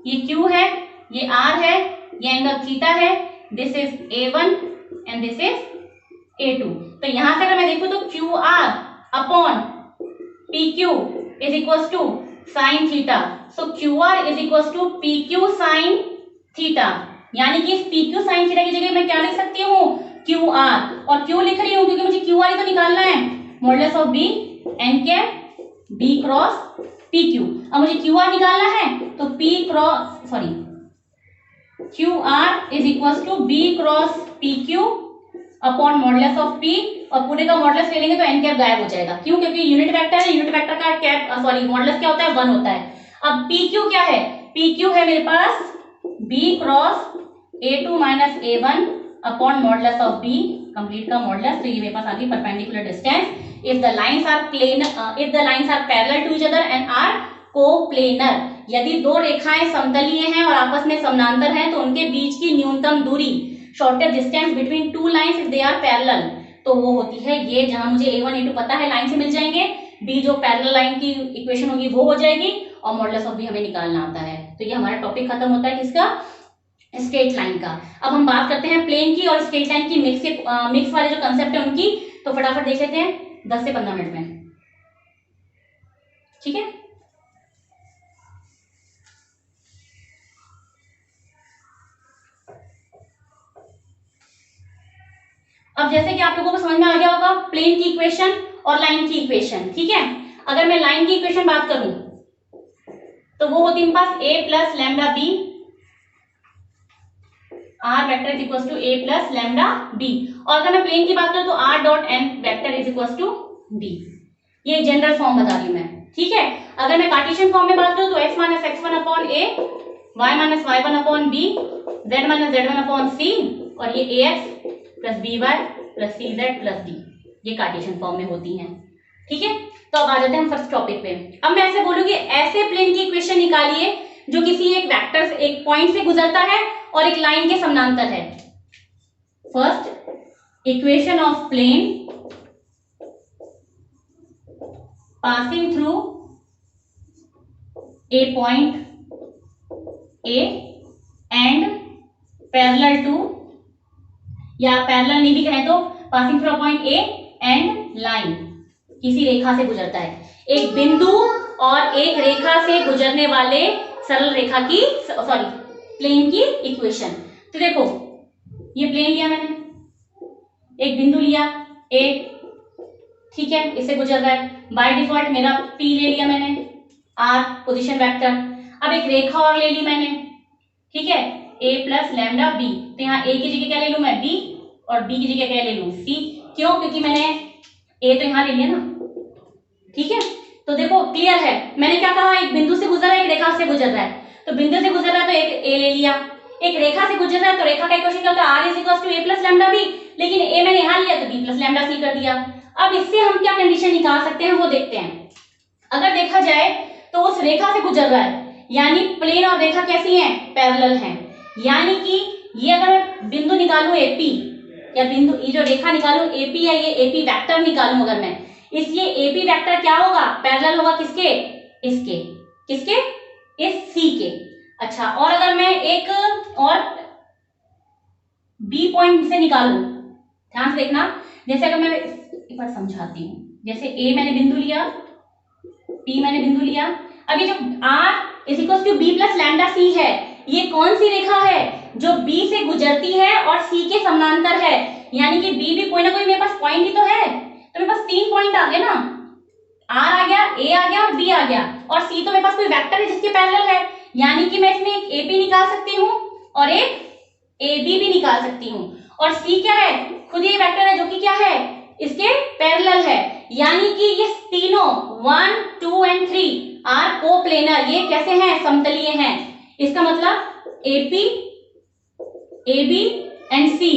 ये Q है, ये R है, ये एंगल थीटा है, this is A1 and this is A2। तो यहां से अगर मैं देखूं तो QR upon PQ is equal to sine theta, so QR is equal to PQ sine theta, यानी कि इस PQ साइन थीटा की जगह मैं क्या लिख सकती हूँ, QR, और क्यों लिख रही हूँ, क्योंकि मुझे QR ही तो निकालना है, modulus of B n cap B cross PQ। अब मुझे QR निकालना है तो QR is equal to B cross PQ upon modulus of P, और पूरे का मॉडुलस ले लेंगे तो एन कैप गायब हो जाएगा, क्यों, क्योंकि यूनिट वेक्टर है, यूनिट वेक्टर का कैप मॉडुलस क्या होता है, 1 होता है। अब PQ क्या है, PQ है मेरे पास B cross A2 minus A1 upon modulus of B, complete का मॉडुलस, तो ये मेरे पास आ गई perpendicular distance if the lines are parallel to each other and are coplanar। यदि दो रेखाएं समतलीय हैं और आपस में समानांतर हैं तो उनके बीच की न्यूनतम दूरी, shortest distance between two lines if they are parallel, तो वो होती है ये, जहां मुझे A1 A2 पता है लाइन से मिल जाएंगे, B जो पैरेलल लाइन की इक्वेशन होगी वो हो जाएगी, और मॉडुलस ऑफ B हमें निकालना आता है। तो ये हमारा टॉपिक खत्म होता है किसका, स्ट्रेट लाइन का। अब हम बात करते हैं प्लेन की और स्ट्रेट लाइन की मिक्स वाले जो कंसेप्ट है उनकी, तो फटाफट देख लेते हैं 10 से 15 मिनट में, ठीक है। अब जैसे कि आप लोगों को समझ में आ गया होगा प्लेन की इक्वेशन और लाइन की इक्वेशन, ठीक है। अगर मैं लाइन की इक्वेशन बात करूं तो वो होती है मेरे पास a plus lambda b, r vector is equal to a plus lambda b. और अगर मैं प्लेन की बात करूं तो r dot n vector is equal to b। ये जनरल फॉर्म बता रही हूं मैं, ठीक है। अगर मैं कार्टेशियन फॉर्म में बात करूं तो x minus x1 upon a, y minus y1 upon b, z minus z1 upon c, और ये ax plus by plus cz plus d, ये कार्टेशियन फॉर्म में होती हैं, ठीक है। तो अब आ जाते हैं हम फर्स्ट टॉपिक पे। अब मैं ऐसे बोलूंगी ऐसे प्लेन की इक्वेशन निकालिए जो किसी एक वेक्टर से, एक पॉइंट से गुजरता है और एक लाइन के समानांतर है। First equation of plane passing through a point A and parallel to, या पैरेलल नहीं भी कहें तो passing through point A and line, किसी रेखा से गुजरता है, एक बिंदु और एक रेखा से गुजरने वाले सरल रेखा की, सॉरी प्लेन की इक्वेशन। तो देखो ये प्लेन लिया मैंने, एक बिंदु लिया ए, ठीक है, इससे गुजर रहा है, बाय डिफॉल्ट मेरा P ले लिया मैंने, R पोजीशन वेक्टर। अब एक रेखा और ले ली मैंने, ठीक है, A प्लस लैम्डा बी। तो यहाँ A की जगह क्या ले लूं मैं, B, और B की जगह क्या ले लूं, C। क्यों, क्योंकि मैंने A तो यहाँ ले लिया ना, ठीक है। तो देखो क्लियर है, मैंने क्या कहा, एक बिंदु से गुजर रहा है, एक रेखा से गुजर रहा है। तो बिंदु से गुजर रहा है तो एक A ले लिया, एक रेखा से गुजर रहा है तो रेखा का इक्वेशन क्या होता है, R is equal to A plus lambda b, लेकिन A मैंने यहाँ लिया तो B प्लस लैम्डा C कर दिया। अब इससे हम क्या कंडीशन निकाल सकते हैं वो देखते हैं। अगर देखा जाए तो उस रेखा से गुजर रहा है, यानी प्लेन और रेखा कैसी हैं, पैरेलल हैं, यानी कि ये अगर मैं बिंदु निकालूं AP, या बिंदु ये जो रेखा निकालूं AP, या ये AP वेक्टर निकालूं अगर मैं, इसलिए AP वेक्टर क्या होगा, पैरेलल होगा किसके, इसके, किसके, इस C के। अच्छा, और अगर मैं एक और B पॉइंट से निकालूं, ध्यान से देखना, जैसे अगर मैं एक बार समझाती हूँ, जैसे A मैंने बिंदु लिया, P मैंने बिंदु लिया, अभी जो R is equal to B plus lambda C है, ये कौन सी रेखा है जो B से गुजरती है और C के समानांतर है, यानी कि B भी कोई ना कोई मेरे पास पॉइंट ही तो है। तो मेरे पास 3 पॉइंट आ गए ना, R आ गया, A आ गया और B आ गया, और C तो मेरे पास कोई वेक्टर है जिसके पैरेलल है, यानी कि मैं इसमें एक AP निकाल सकती हूँ और एक AB भी निकाल सकती हूँ, और C क्या है, खुद ये वेक्टर है जो कि क्या है, इसके पैरेलल है, यानी कि ये तीनों 1, 2 एंड 3 आर कोप्लेनर, ये कैसे हैं, समतलीय हैं। इसका मतलब AP, AB एंड C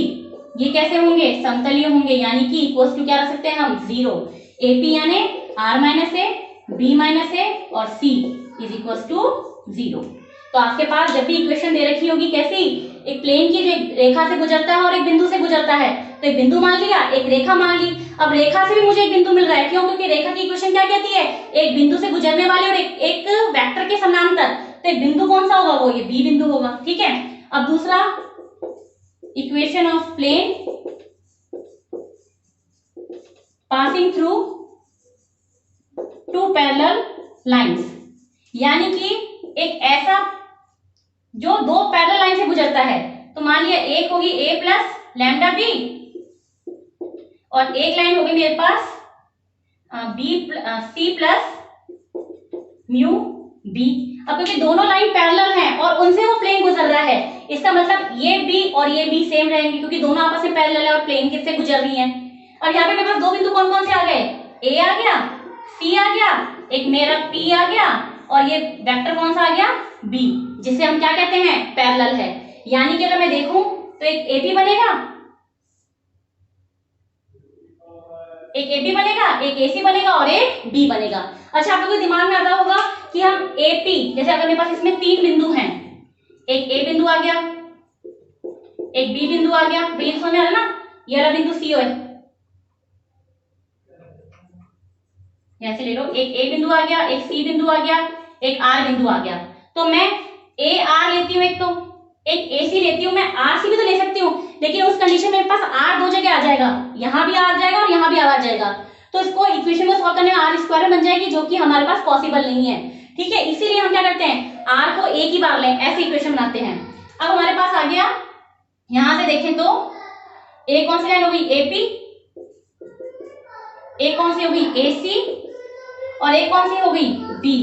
ये कैसे होंगे, समतलीय होंगे, यानी कि इक्वल्स टू क्या रख सकते हैं हम, 0। AP यानी R minus A, B minus A और C इज इक्वल्स टू 0। तो आपके पास जब भी इक्वेशन दे रखी होगी कैसी, एक प्लेन की जो रेखा से गुजरता है और एक बिंदु से गुजरता है, तो एक बिंदु मान लिया, एक रेखा मान ली। अब रेखा से भी मुझे एक बिंदु मिल रहा है, क्यों, क्योंकि रेखा की इक्वेशन क्या कहती है, एक बिंदु से गुजरने वाले और एक वेक्टर के समानांतर। तो एक बिंदु कौन सा होगा, वो ये B बिंदु होगा, ठीक है। अब दूसरा equation of plane passing through 2 parallel lines, यानी कि एक ऐसा जो 2 पैरेलल लाइन से गुजरता है। तो मान लिया एक होगी A प्लस लैम्डा बी, और एक लाइन होगी मेरे पास C प्लस म्यू B। अब क्योंकि दोनों लाइन पैरेलल हैं और उनसे वो प्लेन गुजर रहा है, इसका मतलब ये B और ये B सेम रहेंगे, क्योंकि दोनों आपस में पैरेलल है और प्लेन किससे गुजर रही हैं। और यहाँ पे मेरे पास 2 बिंदु कौन कौन से आ गए, A आ गया, C आ गया, एक मेरा P आ गया, और ये वेक्टर कौन सा आ गया, B, जिसे हम क्या कहते हैं, पैरेलल है। यानी कि अगर मैं देखूं तो एक AP बनेगा, एक AB बनेगा, एक AC बनेगा और एक B बनेगा। अच्छा, आप लोगों के दिमाग में आ रहा होगा कि हम AP, जैसे अगर मेरे पास इसमें 3 बिंदु हैं, एक A बिंदु आ गया, एक B बिंदु आ गया, बिल्कुल समझ आ रहा है ना, ये वाला बिंदु C है, ऐसे ले लो, एक ए बिंदु आ गया, एक सी बिंदु आ गया, एक आर बिंदु आ गया। तो मैं ए आर लेती हूँ, एक ए सी लेती हूँ, मैं आर सी भी तो ले सकती हूँ, लेकिन उस कंडीशन में मेरे पास आर दो जगह आ जाएगा, यहाँ भी आ जाएगा और यहाँ भी आ जाएगा। तो इसको इक्वेशन को सॉल्व करने में आर स्क्वायर बन जाएगी, जो कि हमारे पास पॉसिबल नहीं है। ठीक है, इसीलिए हम क्या करते हैं, आर को एक ही बार लें, ऐसे इक्वेशन बनाते हैं। अब हमारे पास आ गया, यहां से देखें तो ए कौन सी लाइन हो गई, एपी, एक कौन सी हो गई, एसी, और एक कौन सी हो गई, बी,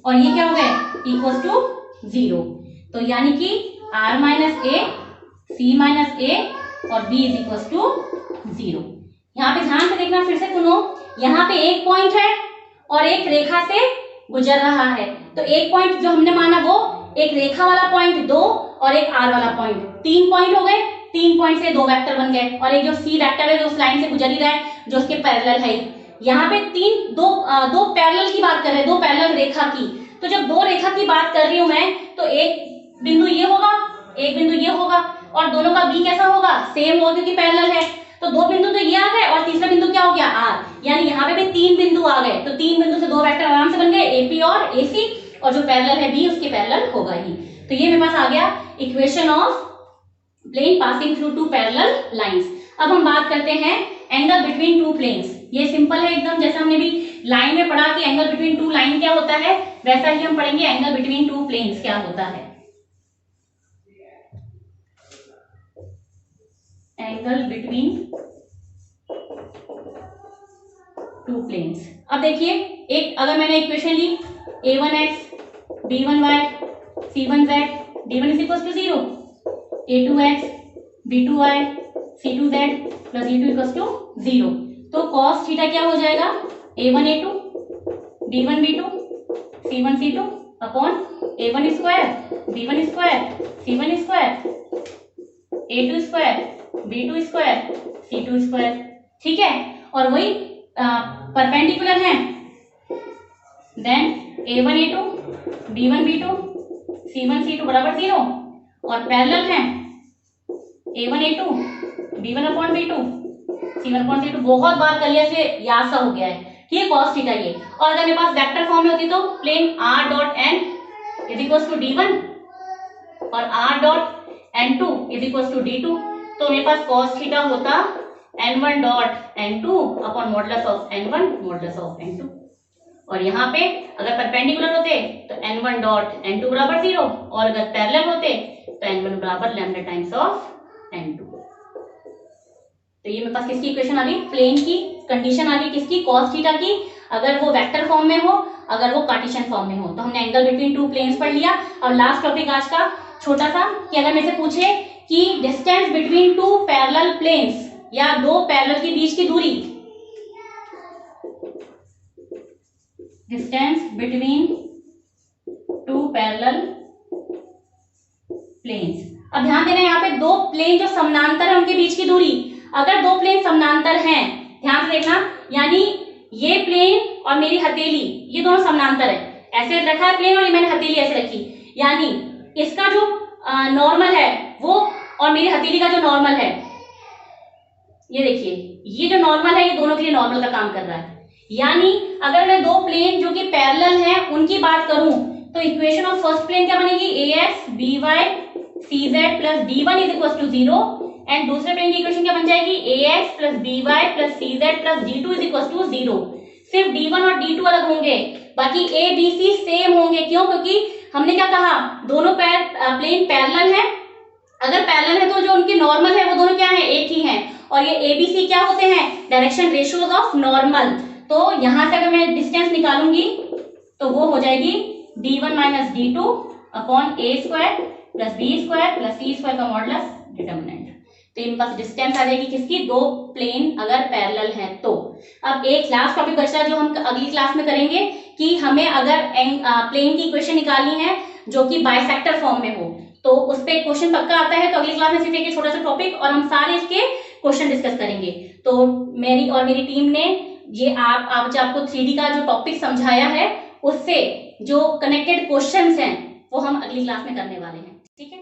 और ये क्या हो गया, इक्वल टू 0। तो यानी कि R minus A, C minus A और बी इज इक्वल टू 0। यहाँ पे ध्यान से देखना, फिर से सुनो, यहाँ पे एक पॉइंट है और एक रेखा से गुजर रहा है। तो एक पॉइंट जो हमने माना वो एक रेखा वाला पॉइंट 2 और एक आर वाला पॉइंट, 3 पॉइंट हो गए। 3 पॉइंट से 2 वेक्टर बन गए, और एक जो सी वेक्टर है जो उस लाइन से गुजर ही रहा है, जो उसके पैरेलल है। यहाँ पे दो पैरेलल की बात कर रहे हैं, दो पैरेलल रेखा की। तो जब दो रेखा की बात कर रही हूं मैं, तो एक बिंदु ये होगा, एक बिंदु ये होगा, और दोनों का बी कैसा होगा, सेम होगा, क्योंकि पैरेलल है। तो 2 बिंदु तो ये आ गए, और तीसरा बिंदु क्या हो गया, आर, यानी यहाँ पे भी 3 बिंदु आ गए। तो 3 बिंदु से 2 वेक्टर आराम से बन गए, एपी और एसी, और जो पैरेलल है बी उसके पैरेलल होगा ही। तो ये मेरे पास आ गया equation of plane passing through 2 parallel lines. अब हम बात करते हैं एंगल बिटवीन 2 प्लेन्स। ये सिंपल है एकदम, जैसे हमने भी लाइन में पढ़ा कि एंगल बिटवीन 2 लाइन क्या होता है, वैसा ही हम पढ़ेंगे एंगल बिटवीन 2 प्लेन्स क्या होता है। Angle between 2 planes. अब देखिए, एक अगर मैंने इक्वेशन ली a1x b1y c1z d1 is equal to 0, a2x b2y c2z plus d2 equal to 0, तो cos थीटा क्या हो जाएगा, a1 a2 b1 b2 c1 c2 upon a1 square b1 square c1 square a2 square b2 square c2 square. ठीक है, और वही perpendicular है, then a1 a2 b1 b2 c1 c2 बराबर 0, और पैरेलल है a1 a2 b1 upon b2 c1 upon c2। बहुत बार कर लिया, से याद सा हो गया है। ठीक है, cos थीटा ये। और अगर मेरे पास वेक्टर फॉर्म में होती तो plane r dot n is equal to d1 और r dot n2 is equal to d2, तो मेरे पास cos थीटा होता n1 dot n2 upon modulus of n1 modulus of n2। और यहाँ पे अगर परपेंडिकुलर होते तो n1 डॉट n2 बराबर 0, और अगर पैरेलल होते तो n1 बराबर लैम्डा टाइम्स ऑफ n2। तो ये मेरे पास किसकी इक्वेशन आ गई, प्लेन की कंडीशन आ गई, किसकी, cos थीटा की, अगर वो वेक्टर फॉर्म में हो, अगर वो कार्टेशियन फॉर्म में हो। तो हमने एंगल बिटवीन 2 प्लेन्स पढ़ लिया। और लास्ट टॉपिक आज का छोटा सा, कि अगर मेरे से पूछे कि डिस्टेंस बिटवीन 2 पैरेलल प्लेन्स, या 2 पैरेलल के बीच की दूरी, डिस्टेंस बिटवीन 2 पैरेलल प्लेन्स। अब ध्यान देना, यहाँ पे 2 प्लेन जो समानांतर है उनके बीच की दूरी, अगर 2 प्लेन समानांतर हैं, ध्यान से देखना, यानी ये प्लेन और मेरी हथेली ये दोनों समानांतर है, ऐसे रखा है प्लेन और ये मैंने हथेली ऐसे रखी, यानी इसका जो नॉर्मल है वो और मेरी हथेली का जो नॉर्मल है, ये देखिए, ये जो नॉर्मल है ये दोनों के लिए नॉर्मल का काम कर रहा है। यानी अगर मैं 2 प्लेन जो कि पैरेलल हैं उनकी बात करूं, तो इक्वेशन ऑफ फर्स्ट प्लेन क्या बनेगी, ax by cz plus d1 is equal to 0, and दूसरे प्लेन की इक्वेशन क्या बन जाएगी, ax plus by plus cz plus d2 is equal to 0। सिर्फ d1 और d2 अलग होंगे, बाकी a b c सेम होंगे। क्यों, क्योंकि हमने क्या कहा, दोनों प्लेन पैरेलल है। अगर पैरेलल है तो जो उनके नॉर्मल है वो दोनों क्या है, एक ही है, और ये a b c क्या होते हैं, डायरेक्शन रेशियोज ऑफ नॉर्मल। तो यहां से अगर मैं डिस्टेंस निकालूंगी तो वो हो जाएगी d1 minus d2 upon a square plus b square plus c square का मॉडुलस डिटर्मिनेंट। तो इनके पास डिस्टेंस आ जाएगी किसकी, 2 प्लेन अगर पैरेलल हैं तो। अब एक लास्ट टॉपिक बचा है जो हम अगली क्लास में करेंगे, कि हमें अगर प्लेन की इक्वेशन निकालनी है जो कि बाइसेक्टर फॉर्म में हो, तो उस पर क्वेश्चन पक्का आता है। तो अगली क्लास में सिर्फ एक छोटा सा टॉपिक और हम सारे इसके क्वेश्चन डिस्कस करेंगे। तो मेरी और मेरी टीम ने ये आपको 3D का जो टॉपिक समझाया है उससे जो कनेक्टेड क्वेश्चंस हैं वो हम अगली क्लास में करने वाले हैं। ठीक है।